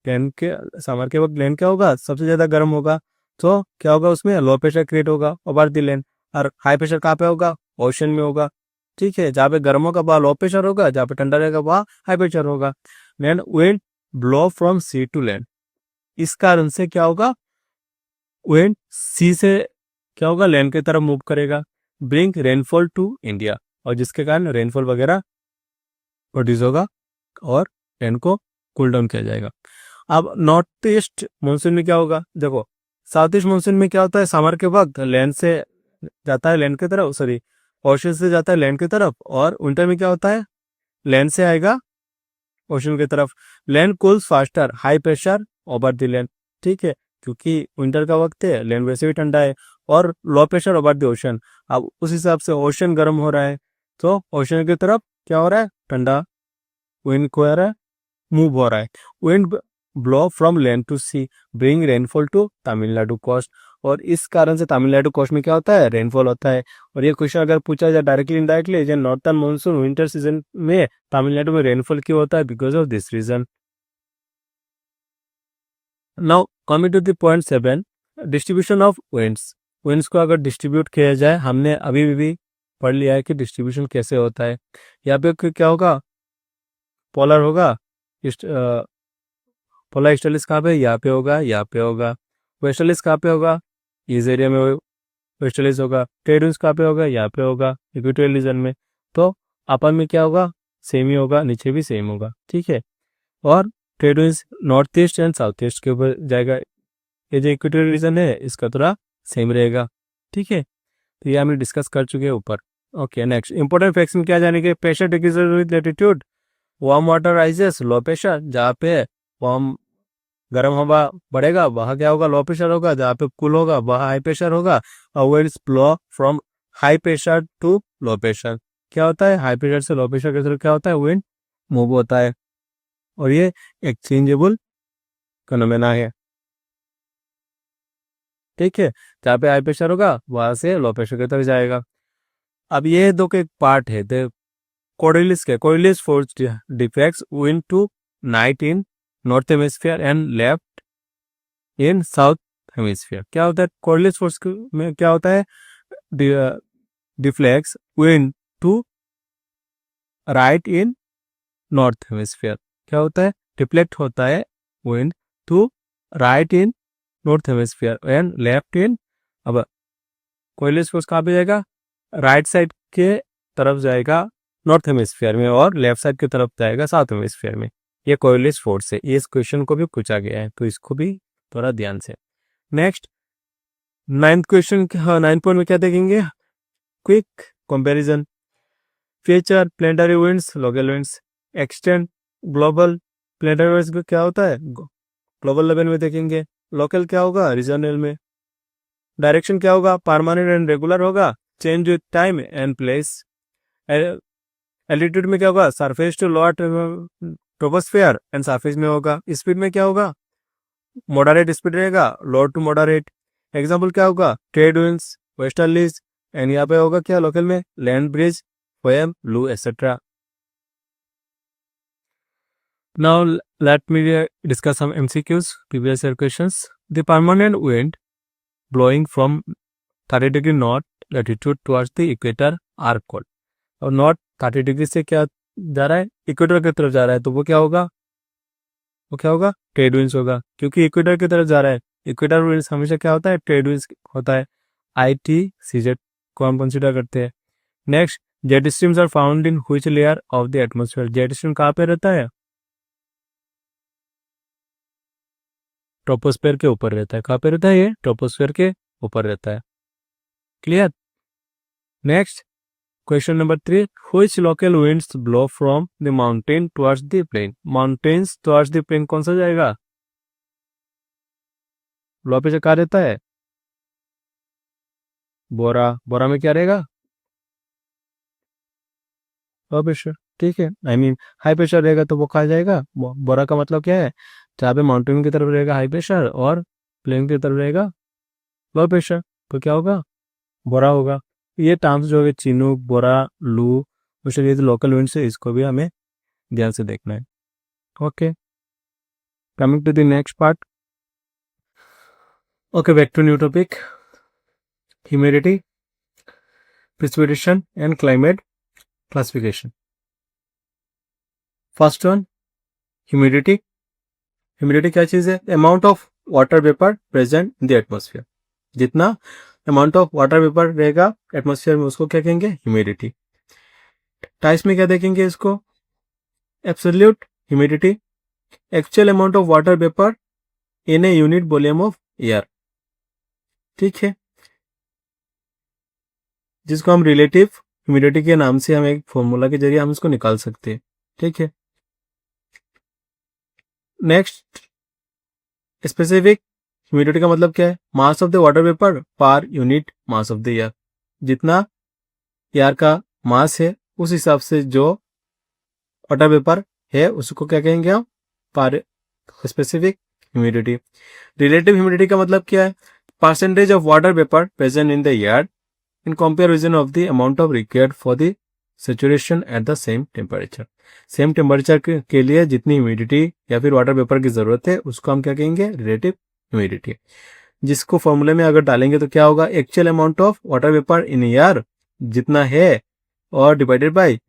समर के वक्त लैंड क्या होगा, सबसे ज्यादा गर्म होगा। तो क्या होगा, उसमें लो प्रेशर क्रिएट होगा ओवर द लैंड। और हाई प्रेशर कहाँ पे होगा, ओशन में होगा, ठीक है। जहाँ पे गर्म होगा वहाँ लो प्रेशर होगा, जहाँ पे ठंडा रहेगा वहाँ हाई प्रेशर होगा। Land wind blow from sea to land. इस कारण से क्या होगा, विंड सी से क्या होगा, लैंड की तरफ मूव करेगा, ब्रिंग रेनफॉल टू इंडिया, और जिसके कारण रेनफॉल वगैरह प्रोड्यूस होगा और लैंड को कूल डाउन किया जाएगा। अब नॉर्थ ईस्ट मानसून में क्या होगा, देखो साउथ ईस्ट मानसून में क्या होता है, समर के वक्त लैंड से जाता है लैंड की तरफ, सॉरी ओशन से जाता है लैंड की तरफ, और विंटर में क्या होता है, लैंड से आएगा ओशन की तरफ। Land cools faster, high pressure over the land, ठीक है, क्योंकि विंटर का वक्त है, लैंड वैसे भी ठंडा है, और low pressure over the ocean. अब उस हिसाब से ओशन गर्म हो रहा है, तो ओशन की तरफ क्या हो रहा है, ठंडा विंड को आ रहा है, मूव हो रहा है। Wind blow from land to sea, bring rainfall to Tamil Nadu coast. और इस कारण से तमिलनाडु कोस्ट में क्या होता है, रेनफॉल होता है। और ये क्वेश्चन अगर पूछा जाए डायरेक्टली इनडायरेक्टली, जो नॉर्थर्न मानसून विंटर सीजन में तमिलनाडु में रेनफॉल क्यों होता है, because of this reason. Now coming to the point 7, distribution of winds. Winds को अगर डिस्ट्रीब्यूट किया जाए, हमने अभी भी पढ़ लिया है कि डिस्ट्रीब्यूशन कैसे होता है। यहाँ पे क्या होगा, पोलर होगा, पोलर ईस्टर्लिस कहाँ पे, यहाँ पे होगा, यहाँ पे होगा। वेस्टर्लिस कहाँ पे होगा, इस एरिया में वेस्टर्लिस होगा। ट्रेड विंड्स कहाँ पे होगा, यहाँ पे होगा, इक्वेटोरियल रीजन में। तो अपर में क्या होगा, सेम ही होगा, नीचे भी सेम होगा, ठीक है। और trade winds north east and south east के ऊपर जाएगा। ये जो इक्वेटोरियल रीजन है इसका थोड़ा सेम रहेगा, ठीक है। तो ये हमने डिस्कस कर चुके हैं ऊपर। ओके, नेक्स्ट इंपॉर्टेंट फैक्ट्स में क्या जानेंगे, pressure decreases with latitude, warm water rises, low pressure. जहाँ पे वार्म गर्म हवा बढ़ेगा वहाँ क्या होगा, लो प्रेशर होगा। जहाँ पे कूल होगा वहाँ हाई प्रेशर होगा। और winds blow from high pressure to low pressure. क्या होता है, हाई प्रेशर से लो प्रेशर की तरफ क्या होता है, विंड मूव होता है। और ये एक्सचेंजेबल फिनोमेना है, ठीक है। जहाँ पे हाई प्रेशर होगा वहां से लो प्रेशर की तरफ जाएगा। अब ये दो के पार्ट है, कोरिलिस के, Coriolis force deflects wind to right in north hemisphere and left in south hemisphere. क्या होता है, कोरिलिस फोर्स में क्या होता है, deflects wind to right in north hemisphere. क्या होता है, डिफ्लेक्ट होता है wind to right in north hemisphere and left in. अब कोरिलिस फोर्स कहाँ पे जाएगा, राइट साइड के तरफ जाएगा नॉर्थ हेमिस्फीयर में, और लेफ्ट साइड की तरफ जाएगा साउथ हेमिस्फीयर में। ये कोरिलिस फोर्स है। इस क्वेश्चन को भी पूछा गया है, तो इसको भी थोड़ा ध्यान से। Next 9th question, 9th point में क्या देखेंगे, quick comparison, feature planetary winds, local winds, extend global. Planetary winds में क्या होता है, ग्लोबल लेवल में देखेंगे। लोकल क्या होगा, रीजनल में। डायरेक्शन क्या होगा, परमानेंट एंड रेगुलर होगा, change with time and place. Altitude में क्या होगा, surface to lower troposphere and surface में होगा। स्पीड में क्या होगा, मॉडरेट स्पीड रहेगा, लो टू मॉडरेट। एग्जांपल क्या होगा, ट्रेड विंड्स, वेस्टर्लीज, एंड यहाँ पे होगा क्या लोकल में, लैंड ब्रिज, पोएम, लू, etcetera. Now let me discuss some MCQs, previous year questions. The permanent wind blowing from 30 degree north latitude towards the equator are called. और north 30 degree से क्या जा रहा है, इक्वेटर की तरफ जा रहा है, तो वो क्या होगा, ट्रेड विंड्स होगा, क्योंकि इक्वेटर की तरफ जा रहा है। इक्वेटर विंड्स हमेशा क्या होता है, ट्रेड विंड्स होता है। ITCZ को हम कंसिडर करते हैं। Next, jet streams are found in which layer of the atmosphere. Jet stream कहाँ पे रहता है, ट्रोपोस्फेयर के ऊपर रहता है। कहाँ पे रहता है ये, ट्रोपोस्फेयर के ऊपर रहता है। Clear. Next question number 3, which local winds blow from the mountain towards the plain. Mountains towards the plain कौन सा जाएगा, लो पे कहाँ रहता है, बोरा में क्या रहेगा, लो प्रेशर। ठीक है, आई मीन हाई प्रेशर रहेगा तो वो कहा जाएगा, बोरा का मतलब क्या है, जहाँ पे माउंटेन की तरफ रहेगा हाई प्रेशर और प्लेन की तरफ रहेगा लो प्रेशर, तो क्या होगा, बोरा होगा। ये टर्म्स जो है चिनूक, बोरा, लू, उसे ये लोकल विंड्स है, इसको भी हमें ध्यान से देखना है। Okay, coming to the next part. Okay, back to new topic, humidity, precipitation and climate classification. First one, humidity. Humidity क्या चीज है, amount of water vapour present in the atmosphere. जितना अमाउंट ऑफ वाटर वेपर रहेगा atmosphere में उसको क्या कहेंगे, humidity. Types में क्या देखेंगे इसको, absolute humidity, actual amount of water vapour in a unit volume of air. ठीक है, जिसको हम रिलेटिव ह्यूमिडिटी के नाम से हम एक फॉर्मूला के जरिए हम इसको निकाल सकते हैं। ठीक है। नेक्स्ट, स्पेसिफिक ह्यूमिडिटी का मतलब क्या है, mass of the water vapour per unit mass of the air. जितना एयर का मास है उस हिसाब से जो वाटर वेपर है उसको क्या कहेंगे हम, पर स्पेसिफिक ह्यूमिडिटी। रिलेटिव ह्यूमिडिटी का मतलब क्या है, percentage of water vapour present in the air in comparison of the amount of required for the saturation at the same temperature. Same temperature के लिए जितनी ह्यूमिडिटी या फिर वाटर वेपर की जरूरत है उसको हम क्या कहेंगे, रिलेटिव ह्यूमिडिटी। जिसको फॉर्मूले में अगर डालेंगे तो क्या होगा, actual amount of water vapour in air जितना है और divided by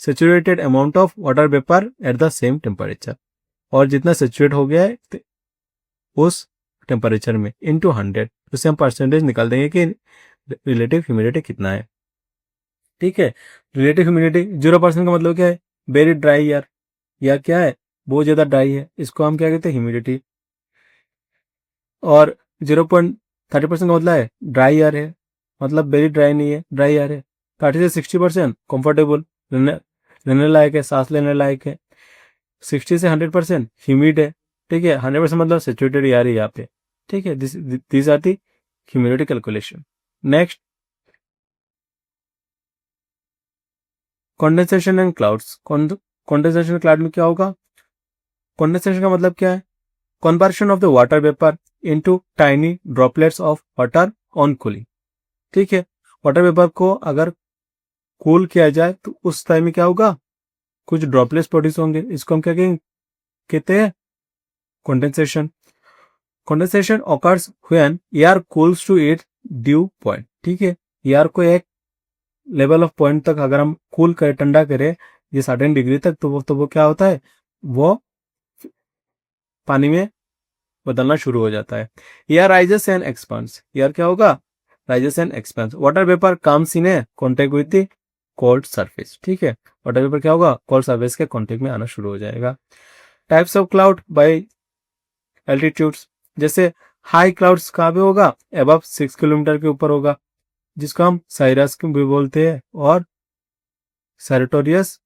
saturated amount of water vapour at the same temperature, और जितना सैचुरेट हो गया है उस टेम्परेचर में इनटू 100, उससे हम परसेंटेज निकाल देंगे कि रिलेटिव ह्यूमिडिटी कितना है। ठीक है, रिलेटिव ह्यूमिडिटी 0% का मतलब क्या है, वेरी ड्राई एयर, या क्या है, बहुत ज्यादा ड्राई है, इसको हम क्या कहते हैं, ह्यूमिडिटी। और 0.30% का मतलब है ड्राई एयर है, मतलब वेरी ड्राई नहीं है, ड्राई एयर है। 30 से 60% कंफर्टेबल, रहने लायक है, सांस लेने लायक है। 60 से 100% ह्यूमिड है। ठीक है, 100% मतलब सेचुरेटेड एयर है यहाँ पे। ठीक है, this are the humidity calculation. Next, condensation and clouds. Condensation cloud में क्या होगा, कंडेंसेशन का मतलब क्या है, conversion of the water vapour into tiny droplets of water on cooling. ठीक है, वाटर वेपर को अगर कूल किया जाए तो उस टाइम में क्या होगा, कुछ ड्रॉपलेट्स प्रोड्यूस होंगे, इसको हम क्या कहते हैं, condensation. Condensation occurs when air cools to its dew point. ठीक है, एयर को एक लेवल ऑफ पॉइंट तक अगर हम कूल करें, ठंडा करें ये 60 डिग्री तक, तो वो क्या होता है, वो पानी में बदलना शुरू हो जाता है। Air rises and expands. Air क्या होगा, rises and expands. Water vapour comes in A contact with the cold surface. ठीक है, वाटर वेपर क्या होगा, कोल्ड सरफेस के कॉन्टेक्ट में आना शुरू हो जाएगा। Types of cloud by altitudes. जैसे हाई क्लाउड्स कहाँ पे होगा, अबव 6 किलोमीटर के ऊपर होगा, जिसको हम साइरस भी बोलते हैं, और सेरोटेरस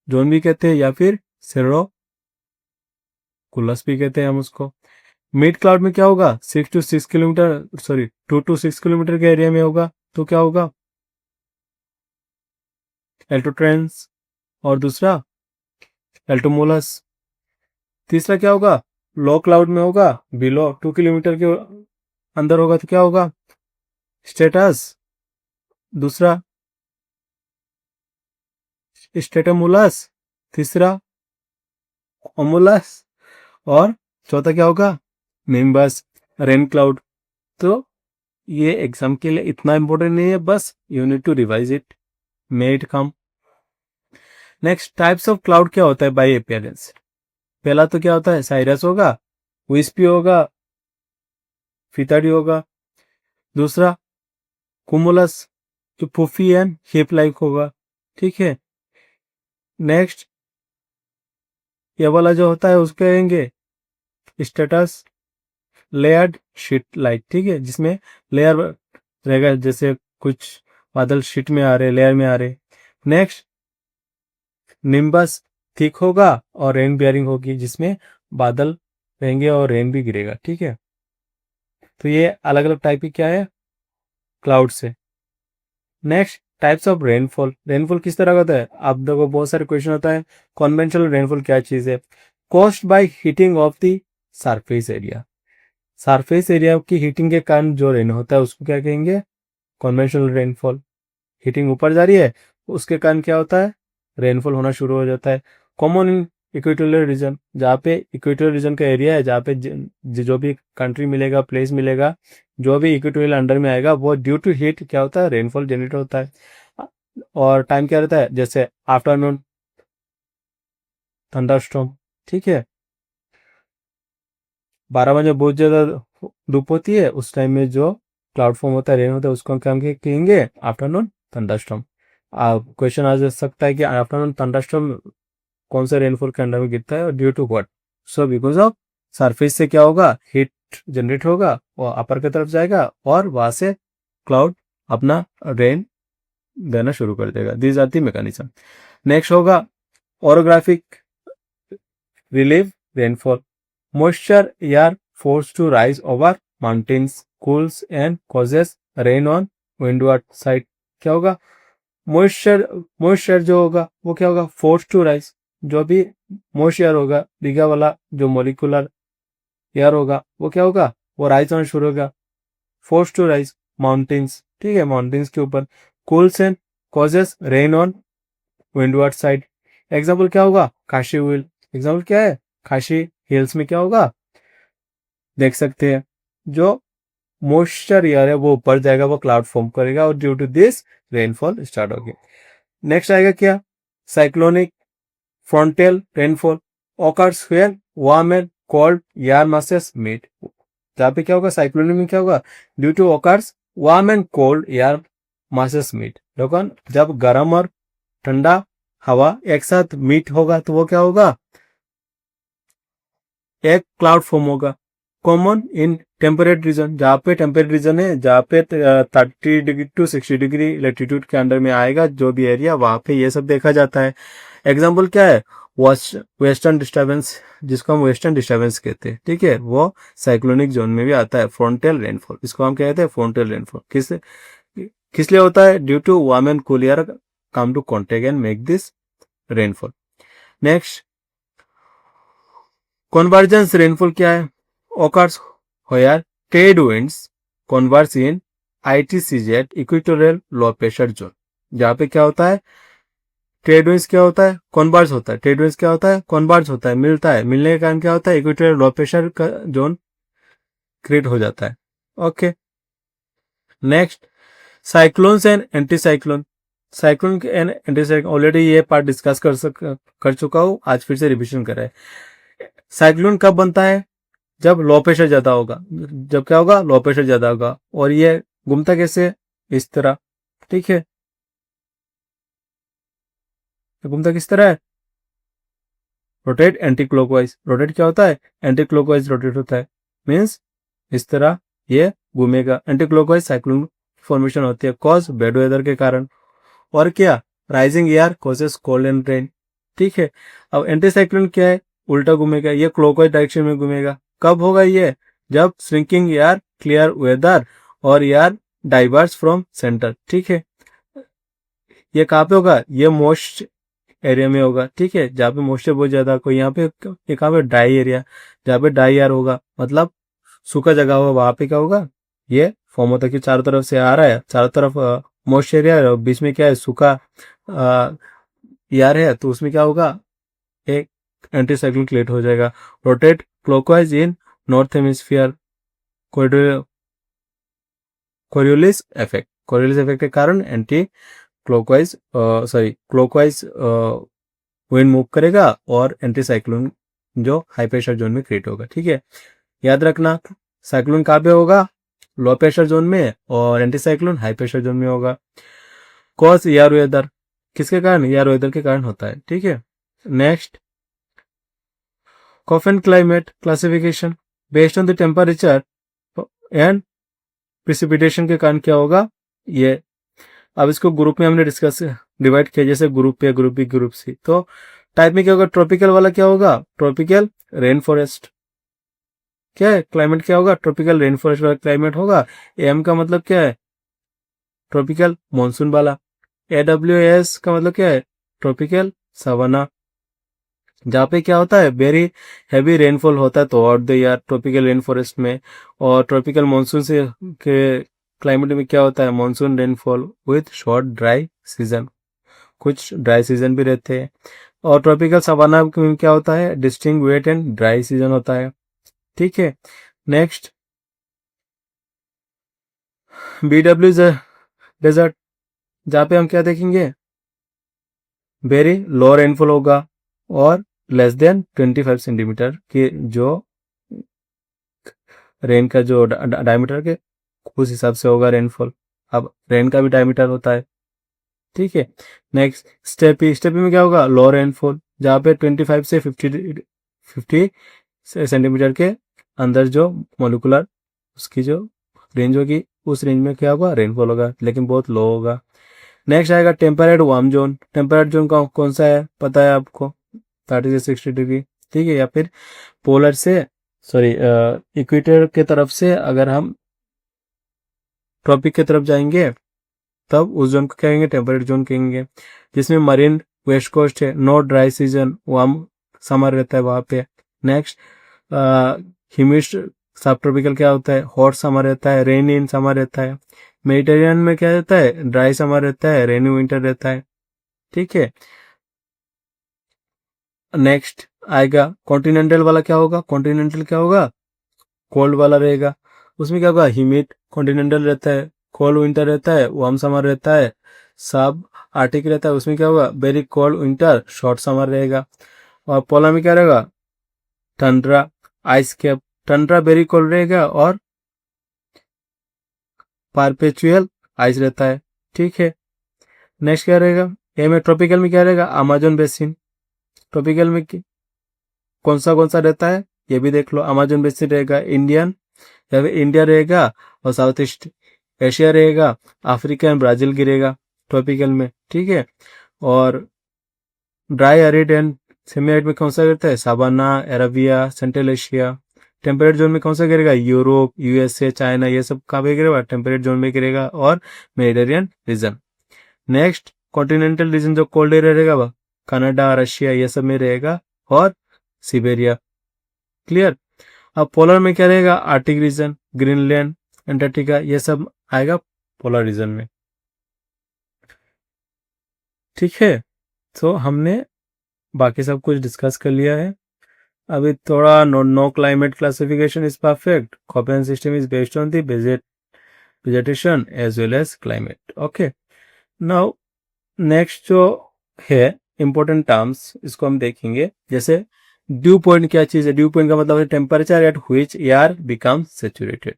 जोन भी कहते हैं, या फिर सेरोकुलस भी कहते हैं हम उसको। मिड क्लाउड में क्या होगा, 2 to 6 किलोमीटर के एरिया में होगा, तो क्या होगा, एल्टोट्रेंस, और दूसरा एल्टोमोलस। तीसरा क्या होगा, लो क्लाउड में होगा, बिलो 2 किलोमीटर के अंदर होगा, तो क्या होगा, स्टेटस। दूसरा स्ट्रेटोमुलस, तीसरा ओमुलस, और चौथा क्या होगा, निम्बस, रेन क्लाउड। तो ये एग्जाम के लिए इतना इंपॉर्टेंट नहीं है, बस you need to revise it, may it come. Next, types of cloud क्या होता है बाय अपीयरेंस। पहला तो क्या होता है, साइरस होगा, विस्पी होगा, फिताडी होगा। दूसरा कुमुलस, जो पुफी एंड हिप लाइक होगा, ठीक है। नेक्स्ट, ये वाला जो होता है उसके कहेंगे स्टेटस लेयर्ड शीट लाइक, ठीक है, जिसमें लेयर रहेगा, जैसे कुछ बादल शीट में आ रहे, लेयर में आ रहे। नेक्स्ट, निम्बस थिक होगा और रेन बियरिंग होगी, जिसमें बादल रहेंगे और रेन भी गिरेगा, ठीक है। तो ये अलग अलग टाइप की क्या है, क्लाउड से। Next, types of rainfall. Rainfall किस तरह का होता है, आप देखो बहुत सारे क्वेश्चन होता है। कॉन्वेंशनल रेनफॉल क्या चीज है, caused by heating of the surface area. Surface area की हीटिंग के कारण जो रेन होता है उसको क्या कहेंगे, कॉन्वेंशनल रेनफॉल। हीटिंग ऊपर जा रही है, उसके कारण क्या होता है, रेनफॉल होना शुरू हो जाता है। कॉमन इन इक्वेटोरियल रीजन, जहाँ पे इक्वेटोरियल रीजन का एरिया है, जहाँ पे जो भी कंट्री मिलेगा, प्लेस मिलेगा, जो भी इक्वेटोरियल अंडर में आएगा, वो ड्यू टू हीट क्या होता है, रेनफॉल जनरेट होता है। और टाइम क्या रहता है, जैसे आफ्टरनून थंडरस्टॉर्म, ठीक है। 12 बजे बहुत ज्यादा धूप होती है, उस टाइम में जो क्लाउड फॉर्म होता है, रेन होता है, उसको हम क्या कहेंगे, आफ्टरनून थंडरस्टॉर्म। क्वेश्चन आ सकता है कि आफ्टरनून थंडरस्टॉर्म कौन से रेनफॉल के अंडर में गिरता है और due to what. So because of surface से क्या होगा, हीट जनरेट होगा, वो अपर की तरफ जाएगा और वहां से क्लाउड अपना रेन देना शुरू कर देगा। This are the mechanism. Next होगा orographic relief rainfall. Moisture air force to rise over mountains cools and causes rain on windward side. क्या होगा, मॉइस्चर मॉइस्चर जो होगा वो क्या होगा, फोर्स टू राइज। जो भी मॉइस्चर होगा, भीगा वाला जो मोलिकुलर एयर होगा, वो क्या होगा, वो राइज होना शुरू होगा, फोर्स टू राइज माउंटेन्स, ठीक है, माउंटेन्स के ऊपर। Cools and causes rain on windward side. Example क्या होगा, काशी हिल। एग्जाम्पल क्या है, काशी हिल्स में क्या होगा, देख सकते हैं, जो मॉइस्चर एयर है वो ऊपर जाएगा, वो क्लाउड फॉर्म करेगा और due to this rainfall start होगी। नेक्स्ट आएगा क्या, cyclonic frontal rainfall occurs when warm and cold air masses meet. जहाँ पे क्या होगा, साइक्लोनिक में क्या होगा, due to occurs warm and cold air masses meet. लेकिन जब गर्म और ठंडा हवा एक साथ मीट होगा तो वो क्या होगा, एक क्लाउड फॉर्म होगा। कॉमन इन टेम्परेट रीजन, जहाँ पे टेम्परेट रीजन है, जहाँ पे 30 डिग्री टू 60 डिग्री लेटीट्यूड के अंडर में आएगा जो भी एरिया, वहां पे ये सब देखा जाता है। एग्जाम्पल क्या है, वेस्टर्न डिस्टर्बेंस, जिसको हम वेस्टर्न डिस्टर्बेंस कहते हैं, ठीक है, वो साइक्लोनिक जोन में भी आता है। फ्रंटल रेनफॉल, इसको हम कहते हैं फ्रंटल रेनफॉल। किस लिए होता है, due to warm and cool air come to contact and make this rainfall. Next, convergence rainfall क्या है, occurs where trade winds converge in ITCZ equatorial low pressure zone. जहाँ पे क्या होता है, ट्रेड विंड्स क्या होता है, कन्वर्ज होता है। ट्रेड विंड्स क्या होता है, कन्वर्ज होता है, मिलता है, मिलने के कारण क्या होता है, इक्वेटोरियल लो प्रेशर का जोन क्रिएट हो जाता है। Okay. Next, cyclones and anti cyclone. Cyclone and anti cyclone already ये पार्ट डिस्कस कर चुका हूँ, आज फिर से रिविजन करा है। साइक्लोन कब बनता है, जब लो प्रेशर ज्यादा होगा। जब क्या होगा, लो प्रेशर ज्यादा होगा, और ये घूमता कैसे, इस तरह, ठीक है। घूमता किस तरह है, रोटेट एंटी क्लॉकवाइज। रोटेट क्या होता है, एंटी क्लॉकवाइज रोटेट होता है, मीन्स इस तरह ये घूमेगा। एंटी क्लॉकवाइज साइक्लोन फॉर्मेशन होती है कॉज बैड वेदर के कारण। और क्या, rising air causes cold and rain, ठीक है। अब एंटी साइक्लोन क्या है, उल्टा घूमेगा, ये क्लॉकवाइज डायरेक्शन में घूमेगा। कब होगा ये, जब श्रिंकिंग एयर क्लियर वेदर और एयर डाइवर्स फ्रॉम सेंटर, ठीक है। ये कहाँ पे होगा, ये मोस्ट एरिया में होगा, ठीक है, जहाँ पे मॉइस्चर बहुत ज्यादा। कोई यहाँ पे, ये कहाँ पे, ड्राई एरिया, जहाँ पे ड्राई एयर होगा, मतलब सूखा जगह होगा, वहां पे क्या होगा, ये फॉर्म होता है कि चारों तरफ से आ रहा है, चारों तरफ मॉइस्चर एरिया है और बीच में क्या है, सूखा ER है तो उसमें क्या होगा, एक एंटी साइक्लोन क्रिएट हो जाएगा। Rotate clockwise in north hemisphere, Coriolis effect, Coriolis effect के कारण anti clockwise clockwise wind move करेगा और एंटी साइक्लोन जो हाई प्रेशर जोन में क्रिएट होगा। ठीक है, याद रखना साइक्लोन कहाँ पे होगा, लो प्रेशर जोन में, और anti cyclone high pressure zone में होगा। कॉज ER वेदर, किसके कारण, ER वेदर के कारण होता है। ठीक है, next coffin climate classification based on the temperature and precipitation के कारण क्या होगा ये। अब इसको ग्रुप में हमने डिस्कस डिवाइड किया, जैसे group A, group B, group C. तो टाइप में क्या होगा, ट्रॉपिकल वाला क्या होगा, ट्रॉपिकल रेन फॉरेस्ट। क्या है क्लाइमेट, क्या होगा, ट्रॉपिकल रेन फॉरेस्ट वाला क्लाइमेट होगा। एम का मतलब क्या है, ट्रॉपिकल मॉनसून वाला। AWS का मतलब क्या है, ट्रॉपिकल सवाना, जहाँ पे क्या होता है वेरी हैवी रेनफॉल होता है तो out the year tropical rain forest में। और ट्रॉपिकल मानसून से के क्लाइमेट में क्या होता है, monsoon rainfall with short dry season, कुछ ड्राई सीजन भी रहते हैं। और ट्रॉपिकल सवाना में क्या होता है, distinct wet and dry season होता है। ठीक है, नेक्स्ट BW डेजर्ट, जहाँ पे हम क्या देखेंगे, वेरी लो रेनफॉल होगा और लेस देन 25 सेंटीमीटर के जो रेन का जो डायमीटर के उस हिसाब से होगा रेनफॉल। अब रेन का भी डायमीटर होता है। ठीक है, नेक्स्ट स्टेपी, स्टेपी में क्या होगा, लो रेनफॉल, जहाँ पे 25 से 50 सेंटीमीटर के अंदर जो मोलिकुलर उसकी जो रेंज होगी उस रेंज में क्या होगा, रेनफॉल होगा, लेकिन बहुत लो होगा। नेक्स्ट आएगा temperate warm zone, temperate zone का कौन सा है पता है आपको, 30 से 60 डिग्री। ठीक है, या फिर पोलर से इक्वेटर के तरफ से अगर हम ट्रॉपिक की तरफ जाएंगे तब उस जोन को क्या कहेंगे, टेम्परेट जोन कहेंगे, जिसमें मरीन वेस्ट कोस्ट है, no dry season, warm summer रहता है वहां पे। नेक्स्ट ह्यूमिड सब ट्रॉपिकल क्या होता है, हॉट समर रहता है, रेनी इन समर रहता है। मेडिटेरियन में क्या रहता है, ड्राई समर रहता है, रेनी विंटर रहता है। ठीक है, नेक्स्ट आएगा कॉन्टिनेंटल वाला, क्या होगा, कॉन्टिनेंटल क्या होगा, कोल्ड वाला रहेगा। उसमें क्या होगा, ह्यूमिड कॉन्टिनेंटल रहता है, कोल्ड विंटर रहता है, वार्म समर रहता है, सब आर्टिक रहता है। उसमें क्या होगा, very cold winter, short summer रहेगा। और पोलर में क्या रहेगा, Tundra ice cap, Tundra very cold रहेगा और परपेचुअल आइस रहता है। ठीक है, नेक्स्ट क्या रहेगा, ए में ट्रॉपिकल में क्या रहेगा, अमेजन बेसिन। ट्रॉपिकल में कौन सा रहता है ये भी देख लो, अमेजन बेसिन रहेगा, इंडियन या फिर इंडिया रहेगा, और साउथ ईस्ट एशिया रहेगा, अफ्रीका एंड ब्राजील गिरेगा ट्रॉपिकल में। ठीक है, और dry arid and semi arid में कौन सा गिरता है, savanna, Arabia, Central Asia. Temperate zone में कौन सा गिरेगा, यूरोप, USA, चाइना, ये सब कहाँ पे गिरेगा, टेम्परेट जोन में गिरेगा, और Mediterranean region. Next continental region जो कोल्ड एरिया रहेगा वह कनाडा, रशिया, ये सब में रहेगा, और सिबेरिया। क्लियर। अब पोलर में क्या रहेगा, आर्टिक रीजन, ग्रीनलैंड, एंटार्क्टिका, ये सब आएगा पोलर रीजन में। ठीक है, तो हमने बाकी सब कुछ डिस्कस कर लिया है। अभी थोड़ा no climate classification is perfect, Koppen system is based on the vegetation as well as climate. Okay, now next जो है इंपॉर्टेंट टर्म्स, इसको हम देखेंगे। जैसे ड्यू पॉइंट क्या चीज है, ड्यू पॉइंट का मतलब है temperature at which air becomes saturated.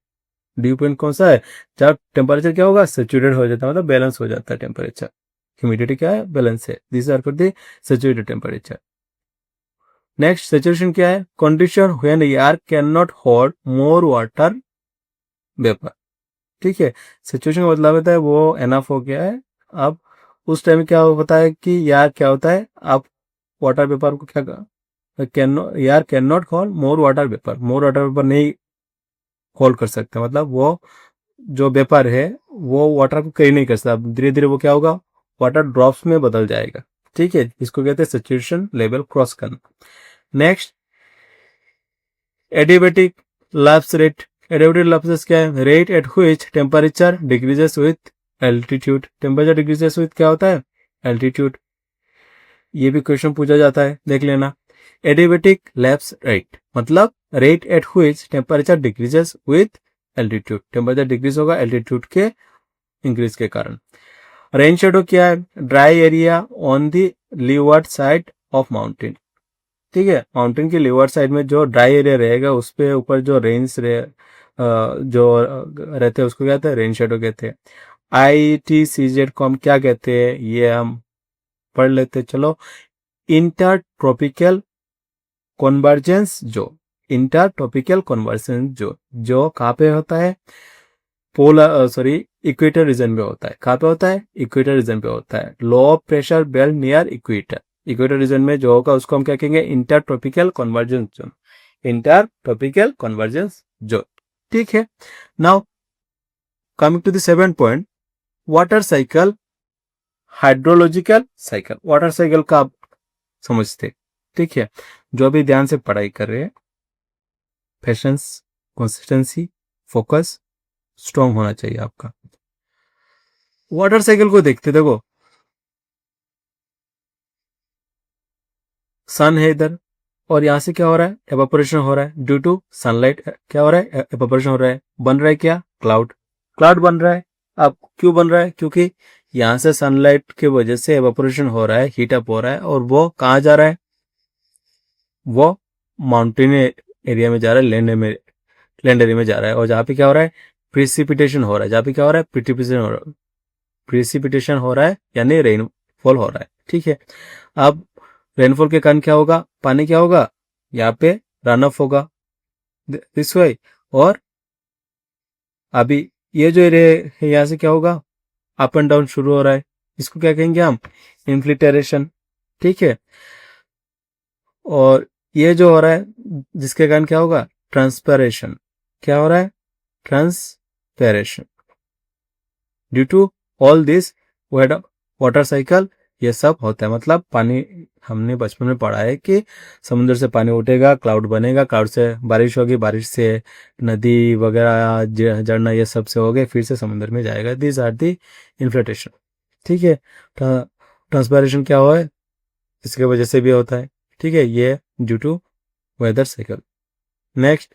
Due point कौन सा है, जब टेम्परेचर क्या होगा, सैचुरेटेड हो जाता है, मतलब बैलेंस हो जाता है टेम्परेचर। ह्यूमिडिटी क्या है, बैलेंस है, this are for the saturated temperature. Next saturation क्या है, condition when air can not hold more water vapour. ठीक है, सैचुरेशन का मतलब होता है वो एनफ हो गया है। अब उस टाइम क्या होता है कि यार क्या होता है, आप वाटर वेपर को क्या यार can not hold more water vapour, more water vapour नहीं होल्ड कर सकते, मतलब वो जो वेपर है वो वाटर को कैरी नहीं कर सकता, धीरे धीरे वो क्या होगा, वाटर ड्रॉप्स में बदल जाएगा। ठीक है, इसको कहते हैं सैचुरेशन लेवल क्रॉस करना। Next adiabatic lapse rate, adiabatic lapse क्या है, rate at which temperature decreases with altitude. Temperature decreases with क्या होता है, एल्टीट्यूड। ये भी क्वेश्चन पूछा जाता है, देख लेना। एडियाबेटिक लैप्स रेट मतलब rate at which temperature decreases with altitude, temperature decrease होगा एल्टीट्यूड के इंक्रीज के कारण। रेन शेडो क्या है? Dry area on the levered side of mountain, ठीक है, माउंटेन की लीवर्ड साइड में जो ड्राई एरिया रहेगा उस पे ऊपर जो रेन्स जो रहते हैं उसको क्या कहते हैं? रेन शेडो कहते हैं। ITCZ को हम क्या कहते हैं ये हम पढ़ लेते हैं, चलो। इंटर ट्रॉपिकल कन्वर्जेंस जो, इंटर ट्रॉपिकल कन्वर्जेंस जो कहाँ पे होता है? इक्वेटर रीजन में होता है। कहाँ पे होता है? इक्वेटर रीजन पे होता है। Low pressure belt near equator, equator region में जो होगा उसको हम क्या कहेंगे? Inter tropical convergence zone, inter tropical convergence zone, ठीक है। Now coming to the 7th point, water cycle, hydrological cycle. Water cycle का आप समझते, ठीक है, जो अभी ध्यान से पढ़ाई कर रहे हैं, पेशेंस, कंसिस्टेंसी, फोकस स्ट्रॉन्ग होना चाहिए आपका। वाटर साइकिल को देखते, देखो सन है इधर और यहां से क्या हो रहा है? एवापोरेशन हो रहा है ड्यू टू सनलाइट। क्या हो रहा है? एवापोरेशन हो रहा है। बन रहा है क्या? क्लाउड, क्लाउड बन रहा है। अब क्यों बन रहा है? क्योंकि यहां से सनलाइट की वजह से एवापोरेशन हो रहा है, हीट अप हो रहा है, और वो कहाँ जा रहा है? वो माउंटेन एरिया में जा रहा है, लैंड एरिया में जा रहा है। और जहाँ पे क्या हो रहा है? प्रिसिपिटेशन हो रहा है। जहाँ पे क्या हो रहा है? प्रिसिपिटेशन हो रहा है यानी रेनफॉल हो रहा है, ठीक है। अब रेनफॉल के कारण क्या होगा? पानी क्या होगा? यहाँ पे रन ऑफ होगा दिस वे, और अभी ये जो एरिया है यहाँ से क्या होगा? अप एंड डाउन शुरू हो रहा है, इसको क्या कहेंगे हम? इन्फ्लिटरेशन, ठीक है। और ये जो हो रहा है जिसके कारण क्या होगा? ट्रांसपरेशन। क्या हो रहा है? Transpiration due to all this water cycle, ये सब होता है। मतलब पानी, हमने बचपन में पढ़ा है कि समुद्र से पानी उठेगा, क्लाउड बनेगा, क्लाउड से बारिश होगी, बारिश से नदी वगैरह झरना ये सब से हो गए, फिर से समुद्र में जाएगा। दिस आर दी इन्फ्लेटेशन, ठीक है। ट्रांसपरेशन क्या हुआ है? इसके वजह से भी होता है, ठीक है, ये due to weather cycle. Next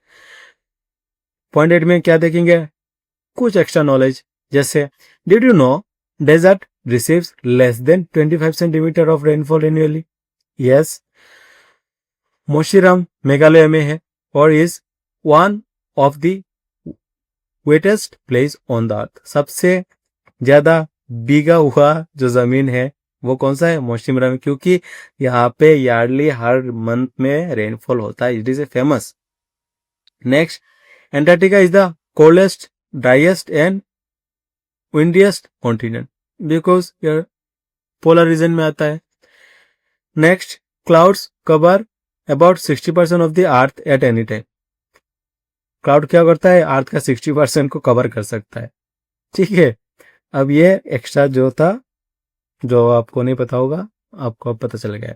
point 8 में क्या देखेंगे? कुछ एक्स्ट्रा नॉलेज, जैसे did you know desert receives less than 25 centimeter of rainfall annually? Yes, Mawsynram Meghalaya में है और is one of the wettest place on the earth. सबसे ज्यादा भीगा हुआ जो जमीन है वो कौन सा है? मोशीराम, क्योंकि यहाँ पे यार्डली हर मंथ में रेनफॉल होता है। It is a famous. Next, Antarctica is the coldest, driest and विंडिएस्ट continent because यार पोलर रीजन में आता है। Next, clouds cover about 60% of the earth at any time. Cloud क्या करता है? अर्थ का 60% को कवर कर सकता है, ठीक है। अब ये एक्स्ट्रा जो था, जो आपको नहीं पता होगा, आपको अब पता चल गया।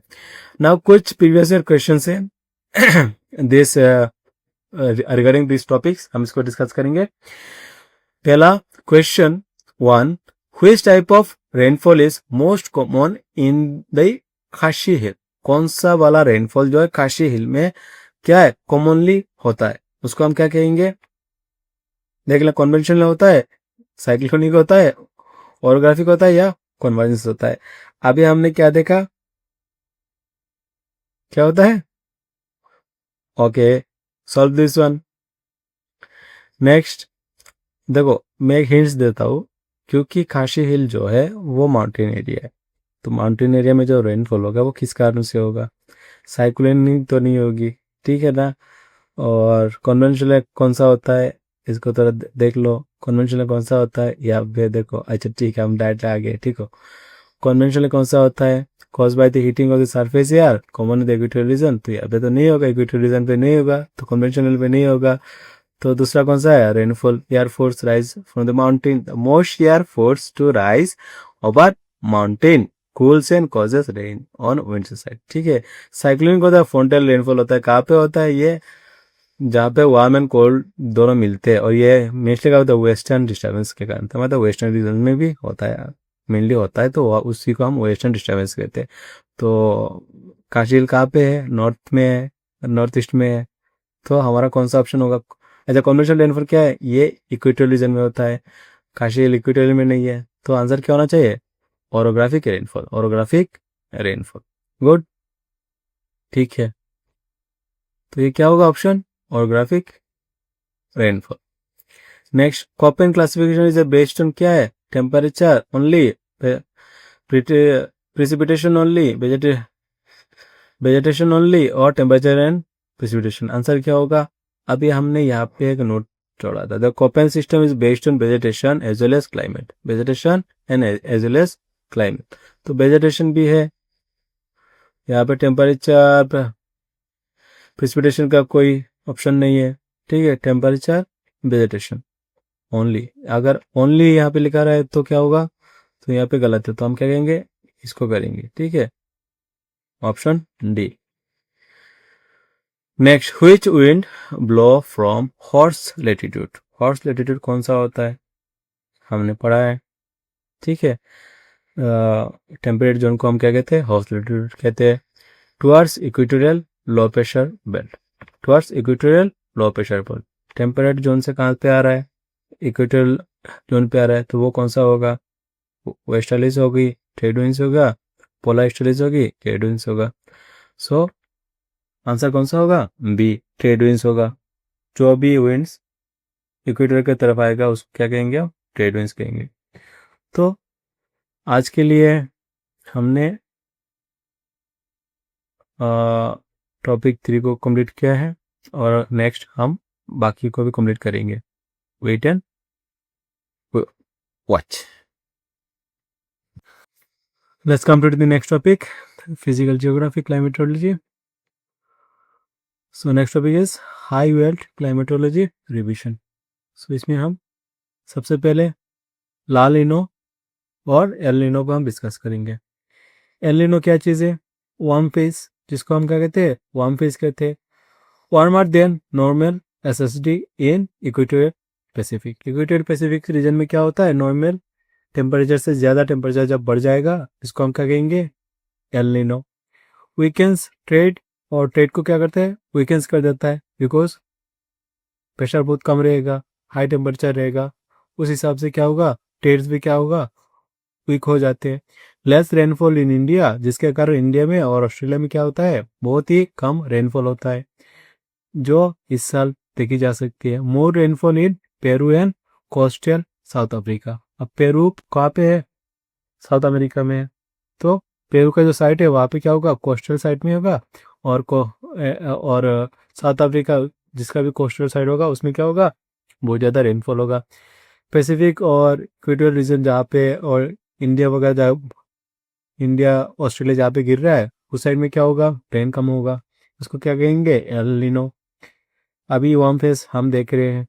नाउ कुछ प्रीवियस ईयर क्वेश्चन है दिस रिगार्डिंग दिस टॉपिक्स, हम इसको डिस्कस करेंगे। पहला question 1, which type of rainfall is most common in the खासी हिल? कौन सा वाला रेनफॉल जो है खासी हिल में क्या है? कॉमनली होता है, उसको हम क्या कहेंगे? देख लें, कन्वेंशनल होता है, साइक्लोनिक होता है, ओरोग्राफिक होता है, या कन्वर्जेंस होता है। अभी हमने क्या देखा? क्या होता है? Okay, solve this one. Next देखो, मैं एक हिंट्स देता हूं, क्योंकि खासी हिल जो है वो माउंटेन एरिया है, तो माउंटेन एरिया में जो रेनफॉल होगा वो किस कारण से होगा? साइक्लोनिक तो नहीं होगी, ठीक है ना। और कन्वेंशनल कौन सा होता है? इसको थोड़ा देख लो, कन्वेंशनल कौन सा होता है? या फिर देखो, अच्छा ठीक है, हम डायरेक्ट आ गए, ठीक हो। कन्वेंशनल कौन सा होता है? Cause by the heating of the surface air common in the equatorial region, तो यहाँ पे तो नहीं होगा, इक्वेटोरियल रीजन पे नहीं होगा, तो कन्वेंशनल पे नहीं होगा। तो दूसरा कौन सा है? Rainfall, air force rise from the mountain, the most air force to rise over mountain cools and causes rain on wind side, ठीक है। साइक्लोनिक होता है, फ्रंटल रेनफॉल होता है। कहाँ पे होता है ये? जहाँ पे वार्म एंड कोल्ड दोनों मिलते हैं, और ये मोस्टली क्या होता है? वेस्टर्न डिस्टर्बेंस के कारण, तो मतलब वेस्टर्न रीजन में भी होता है मेनली होता है, तो उसी को हम वेस्टर्न डिस्टर्बेंस कहते हैं। तो काशी हिल कहाँ पे है? नॉर्थ में है, नॉर्थ ईस्ट में है। तो हमारा कौन सा ऑप्शन होगा? अच्छा, कॉन्वेंशनल रेनफॉल क्या है? ये इक्वेटोरियल रीजन में होता है, काशी हिल इक्वेटोरियल में नहीं है। तो आंसर क्या होना चाहिए? Orographic rainfall, orographic rainfall. Good, ठीक है। तो ये क्या होगा option? Orographic rainfall. Next, Koppen classification is based on क्या है? Temperature only, precipitation only, vegetation only, और टेम्परेचर एंड प्रिसिपिटेशन। आंसर क्या होगा? अभी हमने यहाँ पे एक नोट जोड़ा था। The Koppen system is based on vegetation as well as climate, vegetation and as well as climate. तो वेजिटेशन भी है यहाँ पे, टेम्परेचर प्रिसिपिटेशन का कोई ऑप्शन नहीं है। ठीक है, टेम्परेचर वेजिटेशन ओनली। अगर ओनली यहाँ पे लिखा रहा है तो क्या होगा? तो यहाँ पे गलत है, तो हम क्या करेंगे? इसको करेंगे। ठीक है, option D. Next, which wind blow from horse latitude? Horse latitude कौन सा होता है? हमने पढ़ा है। ठीक है, टेम्परेट जोन को हम क्या कहते हैं? हॉर्स लेटीट्यूड कहते हैं। Towards equatorial low pressure belt, towards equatorial low pressure belt. Temperate zone से कहाँ पे आ रहा है? इक्वेटोरियल जोन पे आ रहा है, तो वो कौन सा होगा? वेस्टर्लीज होगी, ट्रेड विंड्स होगा, पोलर ईस्टर्लीज होगी, ट्रेड विंड्स होगा। सो आंसर कौन सा होगा? बी, ट्रेड विंड्स होगा। जो भी विंड्स इक्वेटर की तरफ आएगा उसको क्या कहेंगे? हम ट्रेड विंड्स कहेंगे। तो आज के लिए हमने टॉपिक 3 को कंप्लीट किया है, और नेक्स्ट हम बाकी को भी कंप्लीट करेंगे। Wait and watch. Let's come to the next topic, physical geography, climatology. So next topic is high yield climatology revision. So इसमें हम सबसे पहले ला लीनो और एल नीनो को हम डिस्कस करेंगे। एल नीनो क्या चीज़ है? वार्म फेज, जिसको हम क्या कहते हैं? वार्म फेज कहते हैं। Warmer than normal SST in equatorial Pacific. Equatorial Pacific region में क्या होता है? नॉर्मल टेम्परेचर से ज़्यादा टेम्परेचर जब बढ़ जाएगा, इसको हम क्या कहेंगे? El Nino. वीकेंड्स ट्रेड, और ट्रेड को क्या करते हैं? वीकेंड्स कर देता है, बिकॉज प्रेशर बहुत कम रहेगा, हाई टेम्परेचर रहेगा। उस हिसाब से क्या होगा? ट्रेड्स भी क्या होगा? वीक हो जाते हैं। लेस रेनफॉल इन इंडिया, जिसके कारण इंडिया में और ऑस्ट्रेलिया में क्या होता है? बहुत ही कम रेनफॉल होता है, जो इस साल देखी जा सकती है। More rainfall in Peru and coastal South Africa. अब पेरू कहाँ पे है? साउथ अमेरिका में है। तो पेरू का जो साइट है वहाँ पे क्या होगा? कोस्टल साइट में होगा। और साउथ अफ्रीका जिसका भी कोस्टल साइड होगा उसमें क्या होगा? बहुत ज़्यादा रेनफॉल होगा। पैसिफिक और इक्वेटोरियल रीजन जहाँ पे, और इंडिया वगैरह जहाँ, इंडिया ऑस्ट्रेलिया जहाँ पे गिर रहा है उस साइड में क्या होगा? रेन कम होगा। उसको क्या कहेंगे? El Nino. अभी वार्म फेस हम देख रहे हैं।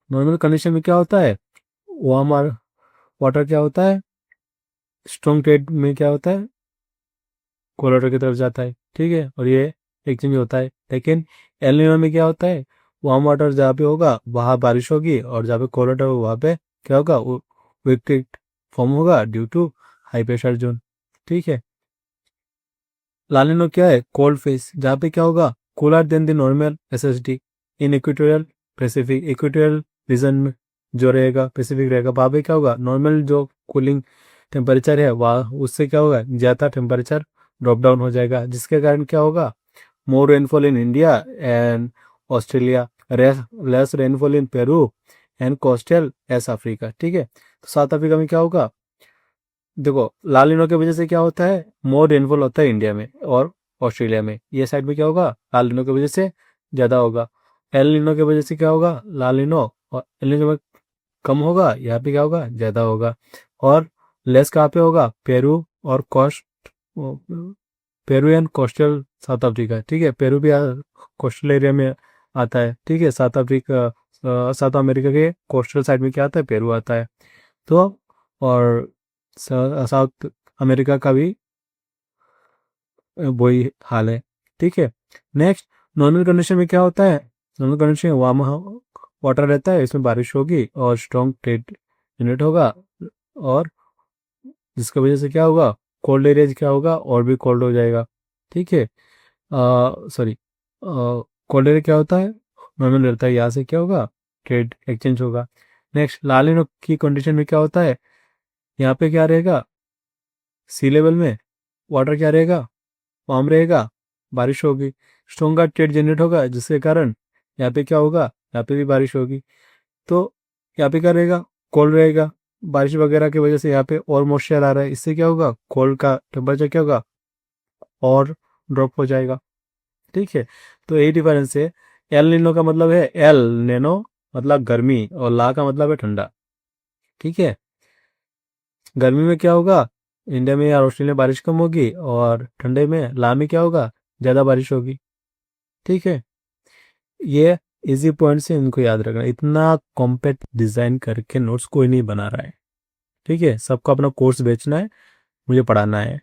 नॉर्मल कंडीशन में क्या होता है? वार्म वाटर क्या होता है? स्ट्रॉन्ग ट्रेड में क्या होता है? कोलोरेडो की तरफ जाता है। ठीक है, और ये एक चीज होता है। लेकिन एल नीनो में क्या होता है? वार्म वाटर जहाँ पे होगा वहाँ बारिश होगी, और जहाँ पे कोलोरेडो वहाँ पे क्या होगा? वीक फॉर्म होगा due to high pressure zone. ठीक है। लानिनो क्या है? कोल्ड फेस, जहाँ पे क्या होगा? Cooler than the normal SST in equatorial Pacific. Equatorial region में जो रहेगा, पैसिफिक रहेगा, वहाँ पे क्या होगा? नॉर्मल जो कूलिंग टेम्परेचर है वहाँ, उससे क्या होगा? ज़्यादा टेम्परेचर ड्रॉप डाउन हो जाएगा, जिसके कारण क्या होगा? More rainfall in India and Australia, less rainfall in Peru and coastal S Africa. ठीक है, तो साउथ अफ्रीका में क्या होगा? देखो, लाल नीनो की वजह से क्या होता है? मोर रेनफॉल होता है इंडिया में और ऑस्ट्रेलिया में। ये साइड में क्या होगा? लाल नीनो की वजह से ज़्यादा होगा। एल नीनो की वजह से क्या होगा? लाल नीनो, और एल नीनो में कम होगा, यहाँ पे क्या होगा? ज़्यादा होगा। और लेस कहाँ पे होगा? पेरू और Peru and coastal South Africa. ठीक है, पेरू भी कोस्टल एरिया में आता है। ठीक है, साउथ अमेरिका के कोस्टल साइड में क्या आता है? पेरू आता है। तो और साउथ अमेरिका का भी वही हाल है। ठीक है। नेक्स्ट, नॉर्मल कंडीशन में क्या होता है? नॉर्मल कंडीशन में वार्म वाटर रहता है, इसमें बारिश होगी और स्ट्रॉन्ग ट्रेड जनरेट होगा, और जिसकी वजह से क्या होगा, कोल्ड एरिया क्या होगा, और भी कोल्ड हो जाएगा। ठीक है, सॉरी, कोल्ड एरिया क्या होता है, नॉर्मल रहता है, यहाँ से क्या होगा, ट्रेड एक्सचेंज होगा। नेक्स्ट लालिनो की कंडीशन में क्या होता है, यहाँ पे क्या रहेगा, सी लेवल में वाटर क्या रहेगा, वार्म रहेगा, बारिश होगी, स्ट्रोंगर ट्रेड जनरेट होगा, जिसके कारण यहाँ पे क्या होगा, यहाँ पे भी बारिश होगी। तो यहाँ पे क्या रहेगा, कोल्ड रहेगा, बारिश वगैरह की वजह से यहाँ पे और मॉइस्चर आ रहा है, इससे क्या होगा, कोल्ड का टेम्परेचर क्या होगा, और ड्रॉप हो जाएगा। ठीक है, तो यही डिफरेंस है। एल नीनो का मतलब है, एल नैनो मतलब गर्मी, और ला का मतलब है ठंडा। ठीक है, गर्मी में क्या होगा, इंडिया में या ऑस्ट्रेलिया में बारिश कम होगी, और ठंडे में ला में क्या होगा, ज़्यादा बारिश होगी। ठीक है, ये इजी पॉइंट से इनको याद रखना, इतना कॉम्पैक्ट डिज़ाइन करके नोट्स कोई नहीं बना रहा है। ठीक है, सबको अपना कोर्स बेचना है, मुझे पढ़ाना है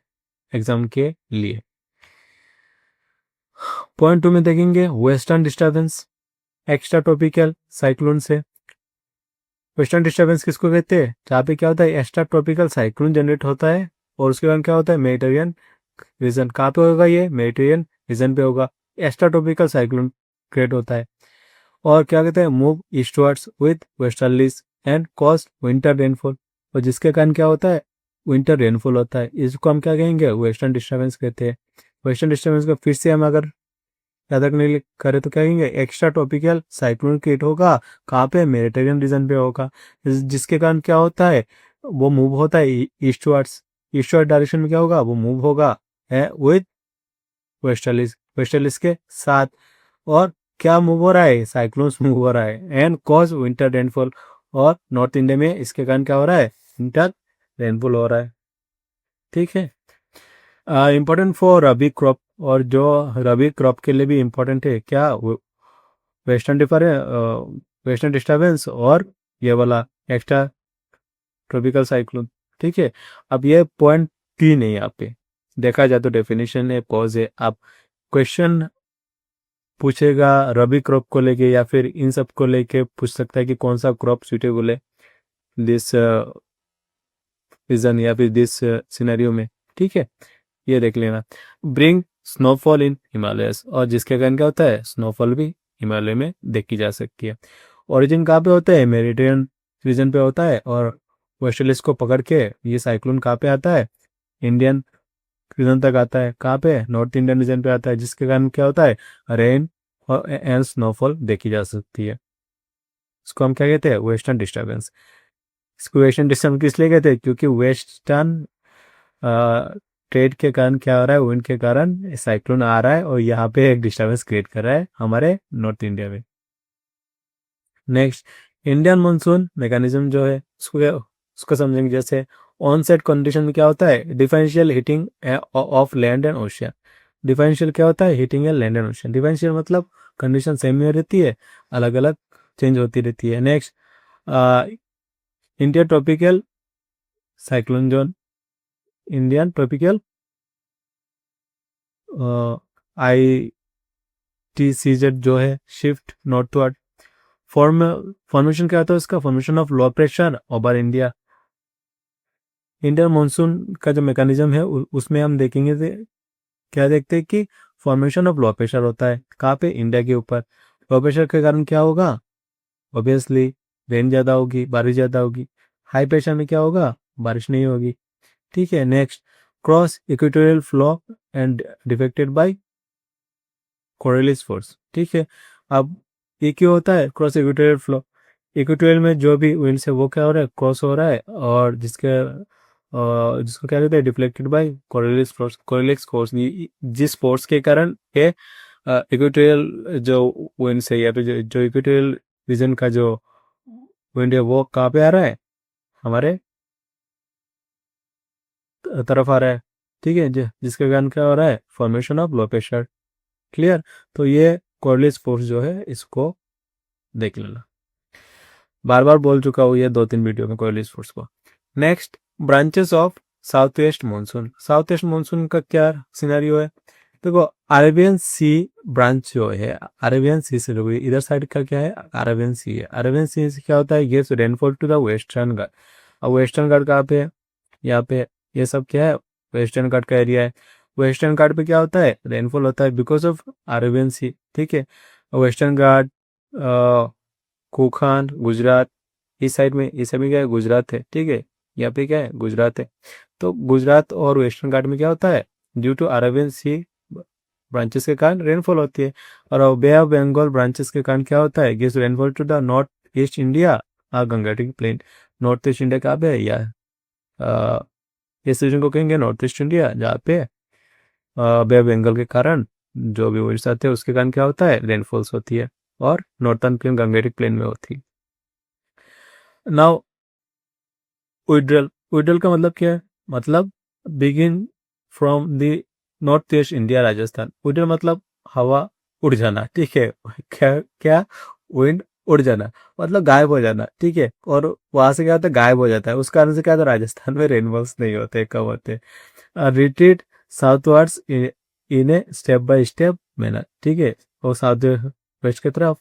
एग्जाम के लिए। पॉइंट 2 में देखेंगे western disturbance extra tropical cyclone से। वेस्टर्न डिस्टर्बेंस किसको कहते हैं, जहाँ पे क्या होता है, एक्स्ट्रा ट्रॉपिकल साइक्लोन जनरेट होता है, और उसके बाद क्या होता है, मेडिटेरियन रीजन। कहाँ पे होगा, ये मेडिटेरियन रीजन पे होगा, एक्स्ट्रा ट्रॉपिकल साइक्लोन क्रिएट होता है। और क्या कहते हैं, move eastwards with westerlies and cause winter rainfall, और जिसके कारण क्या होता है, विंटर रेनफॉल होता है। इसको हम क्या कहेंगे, वेस्टर्न डिस्टर्बेंस कहते हैं। वेस्टर्न डिस्टर्बेंस को फिर से हम अगर याद रखने के लिए करें तो क्या कहेंगे, एक्स्ट्रा ट्रॉपिकल साइक्लोन क्रिएट होगा, कहाँ पे, मेडिटेरियन रीजन पे होगा, जिसके कारण क्या होता है, वो मूव होता है ईस्टवर्ड्स, ईस्टवर्ड डायरेक्शन में क्या होगा, वो मूव होगा है विद वेस्टर्लीज, वेस्टर्लीज के साथ। और क्या मूव हो रहा है, साइक्लोन्स मूव हो रहा है, एंड कॉज विंटर रेनफॉल, और नॉर्थ इंडिया में इसके कारण क्या हो रहा है, विंटर रेनफॉल हो रहा है। ठीक है, इम्पोर्टेंट फॉर रबी क्रॉप, और जो रबी क्रॉप के लिए भी इम्पोर्टेंट है, क्या, वेस्टर्न वेस्टर्न डिस्टर्बेंस और ये वाला एक्स्ट्रा ट्रॉपिकल साइक्लोन। ठीक है, अब ये पॉइंट 3 है, यहाँ पे देखा जाए तो डेफिनेशन है, पॉज है। आप क्वेश्चन पूछेगा रबी क्रॉप को लेके, या फिर इन सब को लेके पूछ सकता है कि कौन सा क्रॉप सूटेबल है दिस रीजन या फिर दिस सिनेरियो में। ठीक है, ये देख लेना। ब्रिंग स्नोफॉल इन हिमालयस, और जिसके कारण क्या होता है, स्नोफॉल भी हिमालय में देखी जा सकती है। ओरिजिन कहाँ पे होता है, मेडिटेरियन रीजन पे होता है, और वेस्टर्लिस को पकड़ के ये साइक्लोन कहाँ पे आता है, इंडियन रीजन तक आता है, कहाँ पे, नॉर्थ इंडियन रीजन पे आता है, जिसके कारण क्या होता है, रेन और एंड स्नोफॉल देखी जा सकती है। इसको हम क्या कहते हैं, वेस्टर्न डिस्टर्बेंस। इसको वेस्टर्न डिस्टर्बेंस किस लिए कहते हैं, क्योंकि वेस्टर्न ट्रेड के कारण क्या हो रहा है, विंड के कारण साइक्लोन आ रहा है, और यहाँ पे एक डिस्टर्बेंस क्रिएट कर रहा है हमारे नॉर्थ इंडिया में। नेक्स्ट, इंडियन मानसून मैकेनिज्म जो है, उसको समझेंगे। जैसे ऑनसेट कंडीशन में क्या होता है, differential heating of land and ocean. Differential क्या होता है, heating and land and ocean. Differential मतलब कंडीशन सेम में रहती है, अलग अलग चेंज होती रहती है। Next, India tropical cyclone zone, Indian tropical ITCZ जो है, शिफ्ट नॉर्थवर्ड। फॉर्मेशन क्या होता है इसका, formation of low pressure over India. Indian monsoon का जो मैकेनिज्म है उसमें हम देखेंगे क्या देखते हैं कि फॉर्मेशन ऑफ लो प्रेशर होता है, कहाँ पे, इंडिया के ऊपर। लो प्रेशर के कारण क्या होगा, ऑब्वियसली रेन ज़्यादा होगी, बारिश ज़्यादा होगी। हाई प्रेशर में क्या होगा, बारिश नहीं होगी। ठीक है, next, cross equatorial flow and deflected by Coriolis force. ठीक है, अब ये क्यों होता है, क्रॉस इक्वेटोरियल फ्लो, इक्वेटोरियल में जो भी विंड है वो क्या हो रहा है, क्रॉस हो रहा है, और जिसको क्या कहते हैं, deflected by Coriolis force. Coriolis force जिस फोर्स के कारण ये इक्वेटोरियल जो विंड है, या फिर जो इक्वेटोरियल रीजन का जो विंड है, वो कहाँ पे आ रहा है, हमारे तरफ आ रहा है। ठीक है, जिसके कारण क्या हो रहा है, formation of low pressure. Clear, तो ये कोरियलिस फोर्स जो है, इसको देख लेना, बार बार बोल चुका हूँ ये 2-3 वीडियो में कोरियलिस फोर्स को। Next, branches of south west monsoon. South west monsoon का क्या सिनेरियो है, देखो, अरेबियन सी ब्रांच जो है, अरेबियन सी से लोग, इधर साइड का क्या है, अरेबियन सी है। अरेबियन सी से क्या होता है, ये रेनफॉल टू द वेस्टर्न घाट। अब वेस्टर्न घाट कहाँ पे है, यहाँ पे ये सब क्या है, वेस्टर्न घाट का एरिया है। वेस्टर्न घाट पे क्या होता है, रेनफॉल होता है बिकॉज ऑफ अरेबियन सी। ठीक है, वेस्टर्न घाट, कोखान, गुजरात, इस साइड में, इस सब में क्या है, गुजरात है। ठीक है, यहाँ पे क्या है, गुजरात है। तो गुजरात और वेस्टर्न घाट में क्या होता है, due to Arabian sea branches के कारण रेनफॉल होती है। और बे ऑफ बंगाल ब्रांचेस के कारण क्या होता है, gives rainfall to the north east India, Gangetic plain. North east India कहाँ पे है, या इस रीजन को कहेंगे नॉर्थ ईस्ट इंडिया, जहाँ पे बे ऑफ बंगाल के कारण जो भी वर्षा आते हैं उसके कारण क्या होता है, रेनफॉल्स होती है, और नॉर्थर्न प्लेन गंगेटिक प्लेन में होती है। नाउ विड्रल, विड्रल का मतलब क्या है, मतलब begin from the north east India Rajasthan. Withdrawal मतलब हवा उड़ जाना। ठीक है, क्या क्या, विंड उड़ जाना, मतलब गायब हो जाना। ठीक है, और वहां से क्या होता है, गायब हो जाता है, उस कारण से क्या होता है, राजस्थान में रेनफॉल्स नहीं होते, कम होते। Retreat southwards in a step by step manner. ठीक है, और साउथ वेस्ट की तरफ,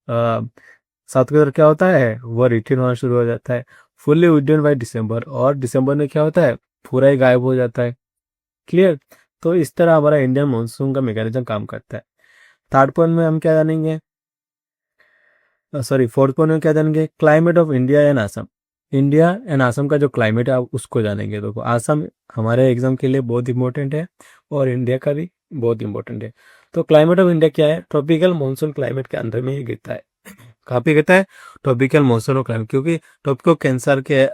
साउथ की तरफ क्या होता है, वो रिट्रीट होना शुरू हो जाता है। फुल्ली विड्रॉन बाय दिसंबर, और दिसंबर में क्या होता है, पूरा ही गायब हो जाता है। क्लियर। तो इस तरह हमारा इंडियन मानसून का मैकेनिज्म काम करता है। थर्ड पॉइंट में हम क्या जानेंगे, सॉरी फोर्थ पॉइंट में क्या जानेंगे, climate of India and Assam. India and Assam का जो क्लाइमेट है आप उसको जानेंगे। देखो असम हमारे एग्जाम के लिए बहुत इंपॉर्टेंट है, और इंडिया का भी बहुत इंपॉर्टेंट है। तो क्लाइमेट ऑफ इंडिया क्या है, ट्रॉपिकल मानसून क्लाइमेट के अंदर में ही गिरता है। कहाँ पे गिरता है, ट्रॉपिकल मानसून और क्लाइमेट, क्योंकि ट्रॉपिकल कैंसर के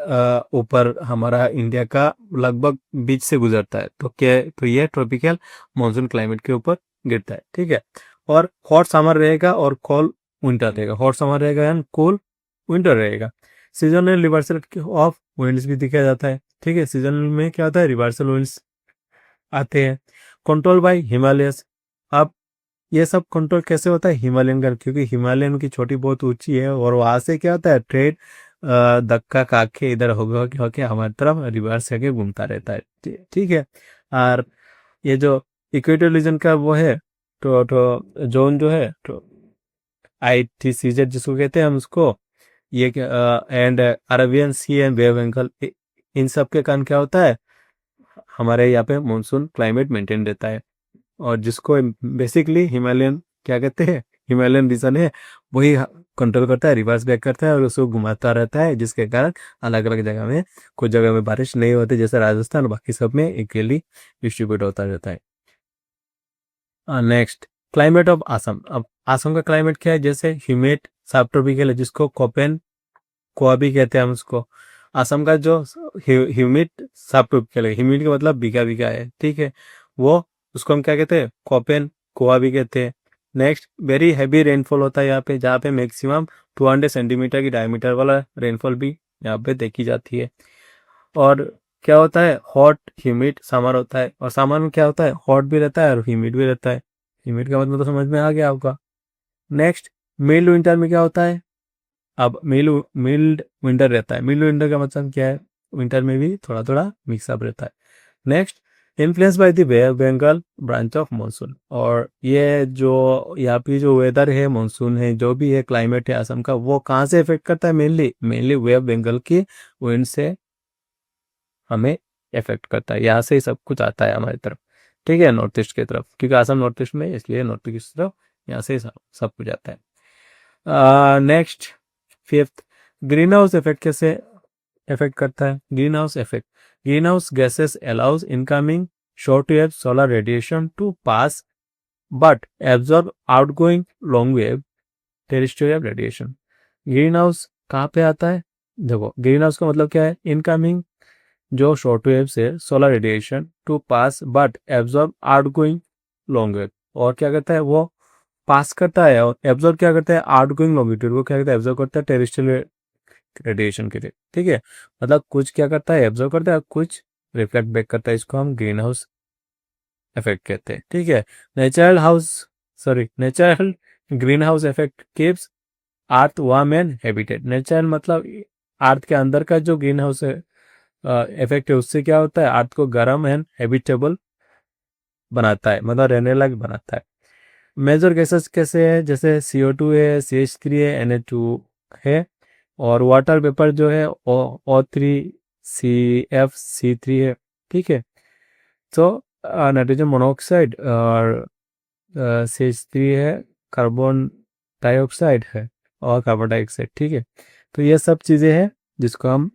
ऊपर हमारा इंडिया का लगभग बीच से गुजरता है। तो क्या, तो ये ट्रॉपिकल मानसून क्लाइमेट के ऊपर गिरता है। ठीक है, और हॉट समर रहेगा और कोल्ड विंटर रहेगा। हॉट समर रहेगा एंड कूल विंटर रहेगा। सीजनल रिवर्सल ऑफ विंड्स भी दिखाया जाता है। ठीक है, सीजन में क्या होता है, रिवर्सल विंड्स आते हैं। Control by Himalayas. अब ये सब कंट्रोल कैसे होता है, हिमालयन का, क्योंकि हिमालयन की चोटी बहुत ऊंची है, और वहां से क्या होता है, ट्रेड धक्का काके इधर होके हमारी तरफ रिवर्स करके घूमता रहता है। ठीक है, और ये जो इक्वेटर रीजन का वो है, तो जोन जो है, तो ITCZ जिसको कहते हैं हम उसको, ये and Arabian Sea and Bay of Bengal, इन सब के कारण क्या होता है, हमारे यहाँ पे मानसून क्लाइमेट मेंटेन रहता है। और जिसको बेसिकली हिमालयन क्या कहते हैं, हिमालयन रीजन है, वही कंट्रोल करता है, रिवर्स बैक करता है और उसको घुमाता रहता है, जिसके कारण अलग अलग जगह में, कुछ जगह में बारिश नहीं होती जैसे राजस्थान, बाकी सब में इक्वली डिस्ट्रीब्यूट होता रहता है। Next, climate of Assam. अब असम का क्लाइमेट क्या है, जैसे ह्यूमिड सब ट्रॉपिकल है, जिसको कोपेन कोआ भी कहते हैं हम उसको। असम का जो ह्यूमिड सब ट्रॉपिकल है, ह्यूमिड का मतलब भीगा भीगा है। ठीक है, वो उसको हम क्या कहते हैं, कोपेन कोआ भी कहते हैं। नेक्स्ट, वेरी हैवी रेनफॉल होता है यहाँ पे, जहाँ पे मैक्सिमम 200 सेंटीमीटर की डायमीटर वाला रेनफॉल भी यहाँ पे देखी जाती है। और क्या होता है, हॉट ह्यूमिड समर होता है, और समर में क्या होता है, हॉट भी रहता है और ह्यूमिड भी रहता है। ह्यूमिड का मतलब तो समझ में आ गया होगा। नेक्स्ट, मिल्ड विंटर में क्या होता है, अब मिल्ड विंटर रहता है। मिल्ड विंटर का मतलब क्या है, विंटर में भी थोड़ा थोड़ा मिक्सअप रहता है। Next, influence by the bay of Bengal branch of monsoon. और ये जो यहाँ पे जो वेदर है, मानसून है, जो भी है क्लाइमेट है असम का, वो कहाँ से इफेक्ट करता है, mainly mainly bay of Bengal की विंड से हमें इफेक्ट करता है। यहाँ से ही सब कुछ आता है हमारी तरफ। ठीक है, नॉर्थ ईस्ट की तरफ, क्योंकि असम नॉर्थ ईस्ट में है, इसलिए नॉर्थ ईस्ट की तरफ यहाँ से ही सब कुछ आता है। Next, fifth, green house effect कैसे इफेक्ट करता है। Green house effect, green house gases allows incoming short wave solar radiation to pass but absorb outgoing long wave terrestrial radiation. Green house कहाँ पे आता है, देखो ग्रीन हाउस का मतलब क्या है, इनकमिंग जो शॉर्ट वेव से solar radiation to pass but absorb outgoing long wave, और क्या करता है, वो पास करता है और एब्जॉर्ब क्या करता है, आउटगोइंग लॉन्गिट्यूड को क्या करता है, एब्जॉर्ब करता है टेरेस्ट्रियल रेडिएशन के लिए। ठीक है, मतलब कुछ क्या करता है, एब्जॉर्ब करता है, कुछ रिफ्लेक्ट बैक करता है, इसको हम ग्रीन हाउस इफेक्ट कहते हैं। ठीक है, natural house, sorry natural green house effect keeps earth warm and habitat. Natural मतलब अर्थ के अंदर का जो ग्रीन हाउस इफेक्ट है, उससे क्या होता है, अर्थ को गर्म एंड हैबिटेबल बनाता है, मतलब रहने लायक बनाता है। मेजर गैसेस कैसे है, जैसे CO2 है, CH3 है, Na2 है, और वाटर वेपर जो है O3 CFC3 है। ठीक है। तो नाइट्रोजन मोनोऑक्साइड और CH3 है, कार्बन डाइऑक्साइड है और कार्बन डाइऑक्साइड, ठीक है। तो ये सब चीज़ें हैं जिसको हम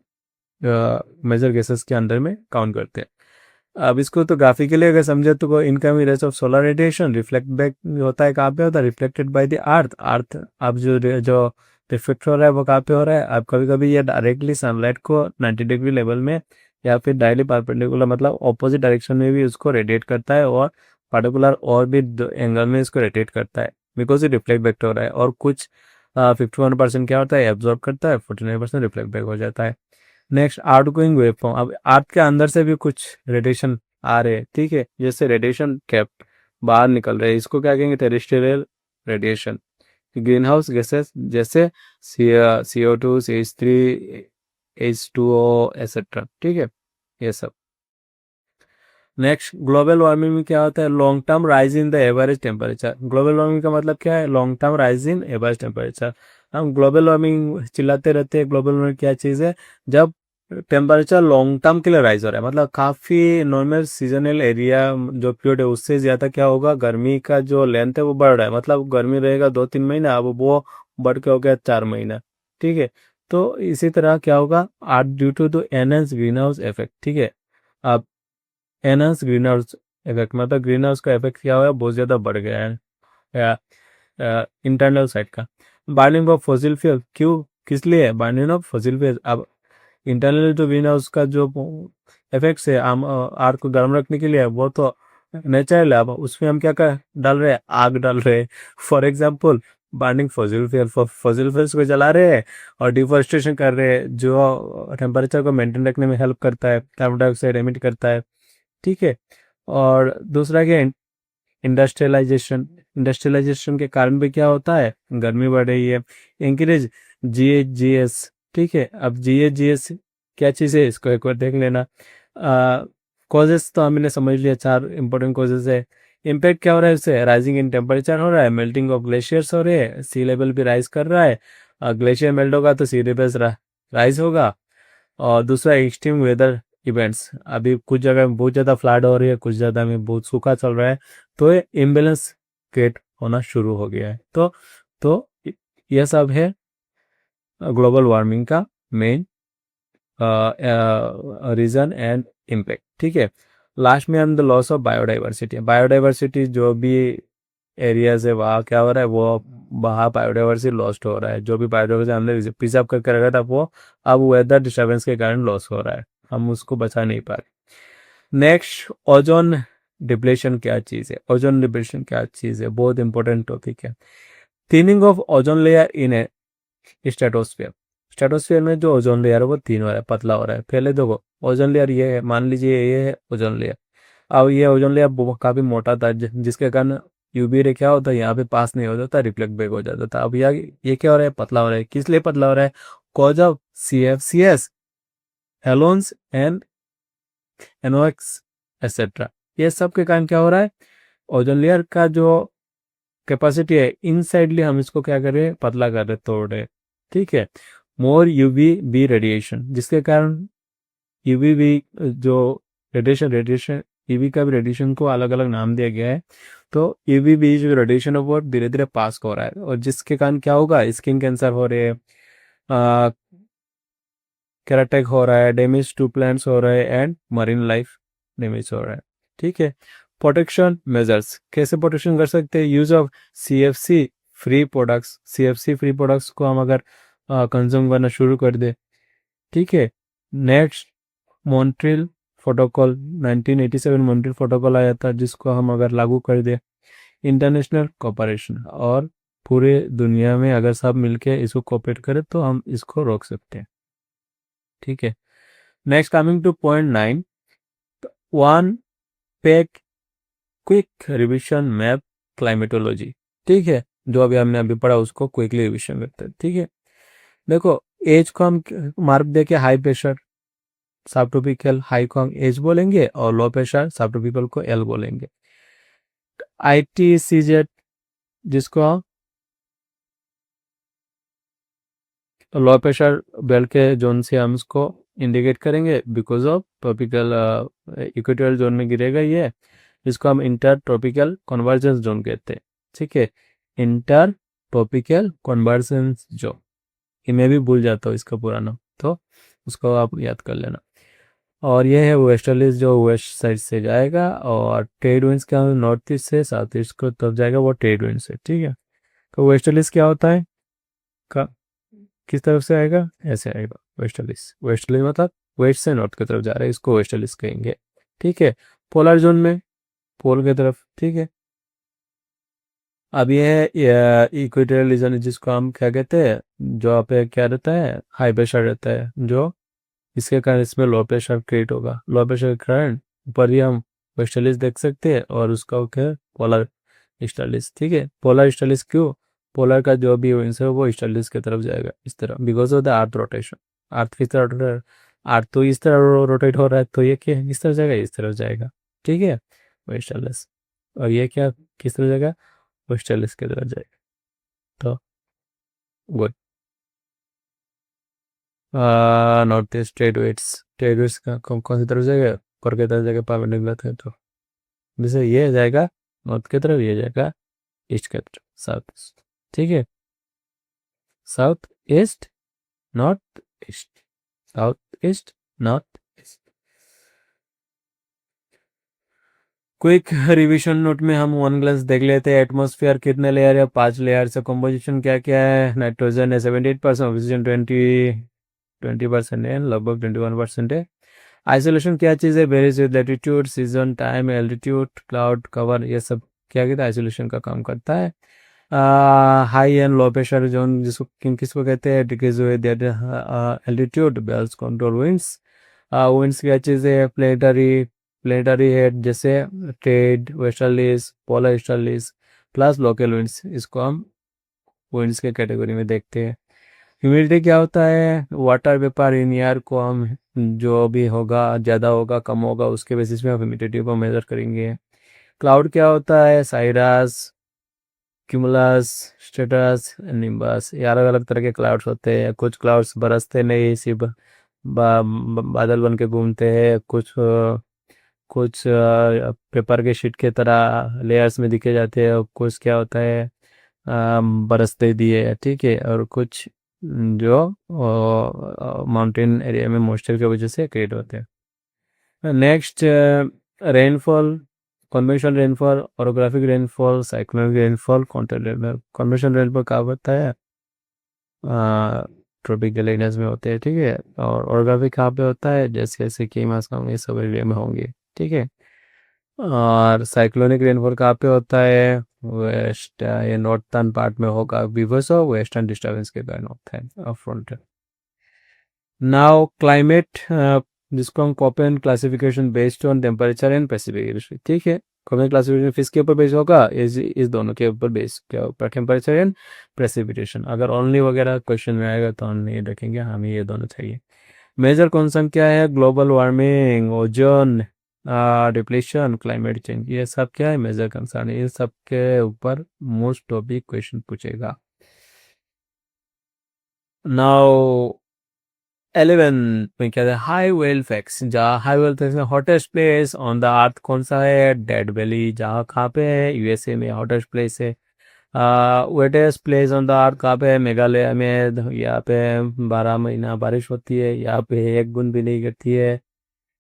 मेजर गैसेस के अंदर में काउंट करते हैं। अब इसको तो ग्राफिकली अगर समझे तो incoming rays of solar radiation reflect back होता है, कहाँ पे होता है, reflected by the earth. Earth अब जो रिफ्लेक्ट हो रहा है वो कहाँ पे हो रहा है, अब कभी कभी ये डायरेक्टली सनलाइट को 90 डिग्री लेवल में या फिर डायरेक्टली परपेंडिकुलर मतलब ऑपोजिट डायरेक्शन में भी उसको रेडिएट करता है, और पर्टिकुलर और भी एंगल में इसको रेडिएट करता है, बिकॉज ये रिफ्लेक्ट बैक हो रहा है। और कुछ 51% क्या होता है, एब्जॉर्ब करता है, 49% रिफ्लेक्ट बैक हो जाता है। नेक्स्ट आउट गोइंग वेवफॉर्म, अब अर्थ के अंदर से भी कुछ रेडिएशन आ रहे हैं, ठीक है, जैसे रेडिएशन कैप बाहर निकल रहे हैं, इसको क्या कहेंगे, terrestrial radiation. Green house gases जैसे CO2, CH3, H2O एसेट्रा, ठीक है, ये सब। नेक्स्ट ग्लोबल वार्मिंग में क्या होता है, long term rise in the average temperature. Global warming का मतलब क्या है, long term rise in average temperature. हम ग्लोबल वार्मिंग चिल्लाते रहते हैं, ग्लोबल वार्मिंग क्या चीज़ है, जब टेम्परेचर लॉन्ग टर्म के लिए राइज हो रहा है, मतलब काफ़ी नॉर्मल सीजनल एरिया जो पीरियड है उससे ज़्यादा क्या होगा, गर्मी का जो लेंथ है वो बढ़ रहा है, मतलब गर्मी रहेगा 2-3 महीना, अब वो बढ़ के हो गया 4 महीना, ठीक है। तो इसी तरह क्या होगा, are due to the enhance green house effect, ठीक है। अब एनहांस ग्रीन हाउस इफेक्ट मतलब ग्रीन हाउस का इफेक्ट क्या हुआ है, बहुत ज़्यादा बढ़ गया है इंटरनल साइड का। बर्निंग ऑफ फॉसिल फ्यूल, क्यों, किस लिए बर्निंग ऑफ फॉसिल फ्यूल। अब इंटरनल जो ग्रीन हाउस का जो इफेक्ट्स है हम आग को गर्म रखने के लिए, वो तो नेचुरल है, अब उसमें हम क्या कर डाल रहे हैं, आग डाल रहे हैं। For example burning fossil fuel, fossil fuels को जला रहे हैं और डिफॉरेस्टेशन कर रहे हैं, जो टेम्परेचर को मेंटेन रखने में हेल्प करता है, कार्बन डाइऑक्साइड एमिट करता है, ठीक है। और दूसरा क्या, इंडस्ट्रियलाइजेशन। इंडस्ट्रियलाइजेशन के कारण भी क्या होता है, गर्मी बढ़ रही है। इंक्रीज GHGs, ठीक है। अब GHGs क्या चीज़ है, इसको एक बार देख लेना। कॉजेस तो हमने समझ लिया, 4 इंपॉर्टेंट कॉजेस है। इम्पैक्ट क्या हो रहा है इससे, राइजिंग इन टेम्परेचर हो रहा है, मेल्टिंग ऑफ ग्लेशियर्स हो रहे हैं, सी लेवल भी राइज कर रहा है। ग्लेशियर मेल्ट होगा तो सी लेवल राइज होगा। और दूसरा एक्सट्रीम वेदर इवेंट्स, अभी कुछ जगह में बहुत ज़्यादा फ्लड हो रही है, कुछ जगह में बहुत सूखा चल रहा है, तो ये इम्बेलेंस क्रिएट होना शुरू हो गया है। तो यह सब है ग्लोबल वार्मिंग का मेन रीज़न एंड इम्पैक्ट, ठीक है। लास्ट में हम the loss of biodiversity. Biodiversity जो भी एरियाज है वहाँ क्या हो रहा है, वो वहाँ बायोडाइवर्सिटी लॉस्ट हो रहा है, जो भी बायोडाइवर्सिटी हमने प्रिजर्व करके रखा था वो अब वेदर डिस्टर्बेंस के कारण लॉस हो रहा है, हम उसको बचा नहीं पा रहे। नेक्स्ट ओजोन डिप्लेशन क्या चीज़ है, ओजोन डिप्लेशन क्या चीज़ है, बहुत इंपॉर्टेंट टॉपिक है। Thinning of ozone layer in A stratosphere. Stratosphere में जो ओजोन लेयर है वो थिन हो रहा है, पतला हो रहा है। पहले देखो ओजोन लेयर ये है, मान लीजिए ये है ओजोन लेयर। अब ये ओजोन लेयर काफ़ी मोटा था, जिसके कारण यूवी रे क्या होता है, यहाँ पे पास नहीं हो जाता, रिफ्लेक्ट बैक हो जाता था। अब ये क्या हो रहा है, पतला हो रहा है। किस लिए पतला हो रहा है, cause of CFCs, halons and NOx etcetera. ये सब के कारण क्या हो रहा है, ओजोन लेयर का जो कैपेसिटी है इनसाइडली हम इसको क्या कर रहे हैं, पतला कर रहे, तोड़ रहे, ठीक है। मोर UVB रेडिएशन, जिसके कारण UVB जो रेडिएशन यूवी का भी रेडिएशन को अलग अलग नाम दिया गया है। तो UVB जो रेडिएशन है वो धीरे धीरे पास हो रहा है, और जिसके कारण क्या होगा, स्किन कैंसर हो रहे हैं, कैराटेक हो रहा है, डैमेज टू प्लांट्स हो रहा है, एंड मरीन लाइफ डैमेज हो रहा है, ठीक है। प्रोटेक्शन मेजर्स, कैसे प्रोटेक्शन कर सकते हैं, use of CFC free products. CFC free products को हम अगर कंज्यूम करना शुरू कर दे, ठीक है। Next Montreal protocol, 1987 Montreal protocol आया था, जिसको हम अगर लागू कर दे, इंटरनेशनल कोऑपरेशन, और पूरे दुनिया में अगर सब मिलके इसको कोऑपरेट करें तो हम इसको रोक सकते हैं, ठीक है। Next coming two point 9, one pack quick revision map climatology, ठीक है। जो अभी हमने अभी पढ़ा उसको क्विकली रिविजन करते हैं, ठीक है। देखो एज को हम मार्क देके हाई प्रेशर सब ट्रॉपिकल, हाई को हम एज बोलेंगे, और लो प्रेशर सब ट्रॉपिकल को L बोलेंगे। ITCZ जिसको हम लो प्रेशर बेल्ट के जोन से हम इसको इंडिकेट करेंगे because of tropical equatorial zone में गिरेगा ये, इसको हम इंटर ट्रॉपिकल कन्वर्जेंस जोन कहते हैं। ठीक है, इंटर ट्रॉपिकल कन्वर्जेंस जोन, ये मैं भी भूल जाता हूँ इसका पूरा नाम, तो उसको आप याद कर लेना। और ये है वेस्टर्लीज जो वेस्ट साइड से जाएगा, और ट्रेड विंड्स क्या नॉर्थ ईस्ट से साउथ ईस्ट को तब जाएगा, वो ट्रेड विंड से। ठीक है, तो वेस्टर्लीज क्या होता है, का किस तरफ से आएगा, ऐसे आएगा वेस्टर्लीज। वेस्टर्लीज मतलब वेस्ट से नॉर्थ की तरफ जा रहा है, इसको वेस्टर्लीज कहेंगे। ठीक है, पोलर जोन में पोल की तरफ। ठीक है, अब ये है इक्वेटोरियल रीजन, जिसको हम क्या कहते हैं, जो यहाँ पे क्या रहता है, हाई प्रेशर रहता है, जो इसके कारण इसमें लो प्रेशर क्रिएट होगा। लो प्रेशर के कारण ऊपर ही हम वेस्टर्लीज देख सकते हैं, और उसका क्या है, पोलर ईस्टर्लीज। ठीक है, पोलर ईस्टर्लीज क्यों, पोलर का जो भी विंड्स है वो ईस्टर्लीज की तरफ जाएगा इस तरह, because of the earth rotation. Earth किस तरह रोटेट हो रहा है, अर्थ तो इस तरह रोटेट हो रहा है, तो ये क्या है, इस तरफ जाएगा, इस तरफ जाएगा। ठीक है, वेस्टर्लीज। और ये क्या किस तरह जाएगा, वेस्टर्लीज की तरफ जाएगा। तो good. North east trade wets का कौन सी तरफ जाएगा, ऊपर की तरफ जाएगा, पावर निकला था, तो जैसे ये जाएगा नॉर्थ की तरफ, ये जाएगा ईस्ट की तरफ, साउथ ईस्ट। ठीक है, south east north east, south east north east. Quick revision note में हम वन ग्लांस देख लेते हैं। एटमॉस्फेयर कितने लेयर है, 5 लेयर से। कंपोजिशन क्या क्या है, नाइट्रोजन है 78%, ऑक्सीजन 20% है, लगभग 21% है। आइसोलेशन क्या चीज़ है, varies with latitude, season, time, altitude, cloud cover, ये सब क्या कहता है, आइसोलेशन का काम करता है। High and low pressure zone जिसको किसको कहते हैं, decrease with altitude, belts control winds. Winds क्या चीज़ है, प्लेनेटरी हेड, जैसे trade westerlies, polar easterlies, plus local winds, इसको हम विंड्स के कैटेगरी में देखते हैं। ह्यूमिडिटी क्या होता है, वाटर वेपर इन एयर को हम जो भी होगा, ज़्यादा होगा कम होगा, उसके बेसिस पे हम ह्यूमिडिटी को मेजर करेंगे। क्लाउड क्या होता है, साइरस, क्यूमुलस, स्ट्रेटस, निम्बस, ये अलग अलग तरह के क्लाउड्स होते हैं। कुछ क्लाउड्स बरसते नहीं, सिर्फ बादल बन के घूमते हैं। कुछ पेपर के शीट के तरह लेयर्स में दिखे जाते हैं, और कुछ क्या होता है, बरसते दिए। ठीक है, और कुछ जो माउंटेन एरिया में मॉइस्चर की वजह से क्रिएट होते हैं। Next, rainfall, conventional rainfall, orographic rainfall, cyclonic rainfall, conventional rainfall कहाँ होता है, ट्रॉपिकल एरियाज में होते हैं। ठीक है, और ओरोग्राफिक कहाँ पे होता है, जैसे सिक्किम, असम, ये सब एरिया में होंगे। ठीक है, और साइक्लोनिक रेनफॉल कहाँ पे होता है, वेस्ट ये नॉर्थर्न पार्ट में होगा, बिकॉज ऑफ वेस्टर्न डिस्टर्बेंस के कारण होता है फ्रंट। नाउ क्लाइमेट, जिसको हम Koppen classification based on temperature and precipitation. ठीक है, कोपेन क्लासिफिकेशन किसके ऊपर बेस्ड होगा, इस दोनों के ऊपर बेस्ड, क्या ऊपर, टेम्परेचर एंड प्रेसिपिटेशन। अगर ओनली वगैरह क्वेश्चन में आएगा तो हम नहीं रखेंगे, हमें ये दोनों चाहिए। मेजर कॉन्सर्न क्या है, global warming, ozone depletion, climate change, ये सब क्या है, मेजर कंसर्न है। इन सब के ऊपर मोस्ट टॉपिक क्वेश्चन पूछेगा। नाउ 11 में क्या है, हाई वेल फैक्ट्स। जहाँ हाई वेल फैक्ट्स में हॉटेस्ट प्लेस ऑन द अर्थ कौन सा है, डेड वैली। जहाँ कहाँ पे है, यूएसए में हॉटेस्ट प्लेस है। वेटेस्ट प्लेस ऑन द अर्थ कहाँ पे है, मेघालय में। यहाँ पे 12 महीना बारिश होती है, यहाँ पे एक बूंद भी नहीं गिरती है।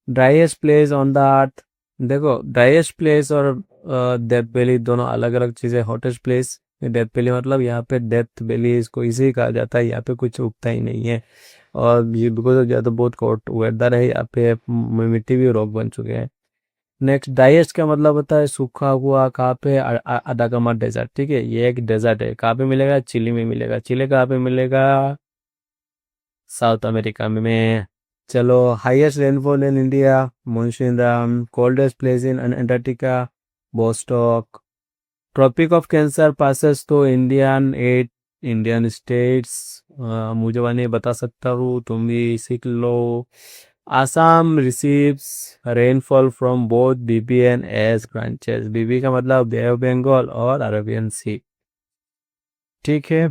ड्राइएस्ट प्लेस ऑन द अर्थ, देखो ड्राइएस्ट प्लेस और डेथ वैली दोनों अलग अलग चीज़ें। हॉटेस्ट प्लेस डेथ वैली मतलब यहाँ पे डेथ वैली इसको इसी कहा जाता है, यहाँ पे कुछ उगता ही नहीं है, और ये बिकॉज ज़्यादा बहुत कोट वेदर है, यहाँ पे मिट्टी भी रोग बन चुके हैं। नेक्स्ट, ड्राइएस्ट का मतलब होता है सूखा हुआ। कहाँ पे, अटाकामा डेजर्ट। ठीक है, ये एक डेजर्ट है, कहाँ पे मिलेगा, चिली में मिलेगा। चिली कहाँ पे मिलेगा, साउथ अमेरिका में। चलो, highest rainfall in India, Mawsynram. Coldest place in Antarctica, Vostok. Tropic of Cancer passes to Indian states, मुझे मैं नहीं बता सकता हूँ, तुम भी सीख लो। Assam receives rainfall from both BB and AS branches. BB का मतलब बे ऑफ बंगाल और अरेबियन सी। ठीक है,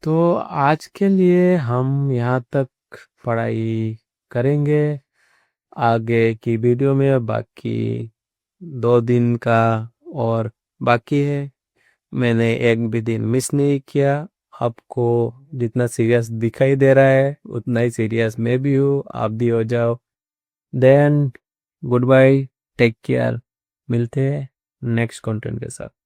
तो आज के लिए हम यहाँ तक पढ़ाई करेंगे। आगे की वीडियो में बाकी 2 दिन का और बाकी है। मैंने एक भी दिन मिस नहीं किया। आपको जितना सीरियस दिखाई दे रहा है उतना ही सीरियस मैं भी हूँ, आप भी हो जाओ। Then good bye, take care, मिलते हैं नेक्स्ट कंटेंट के साथ।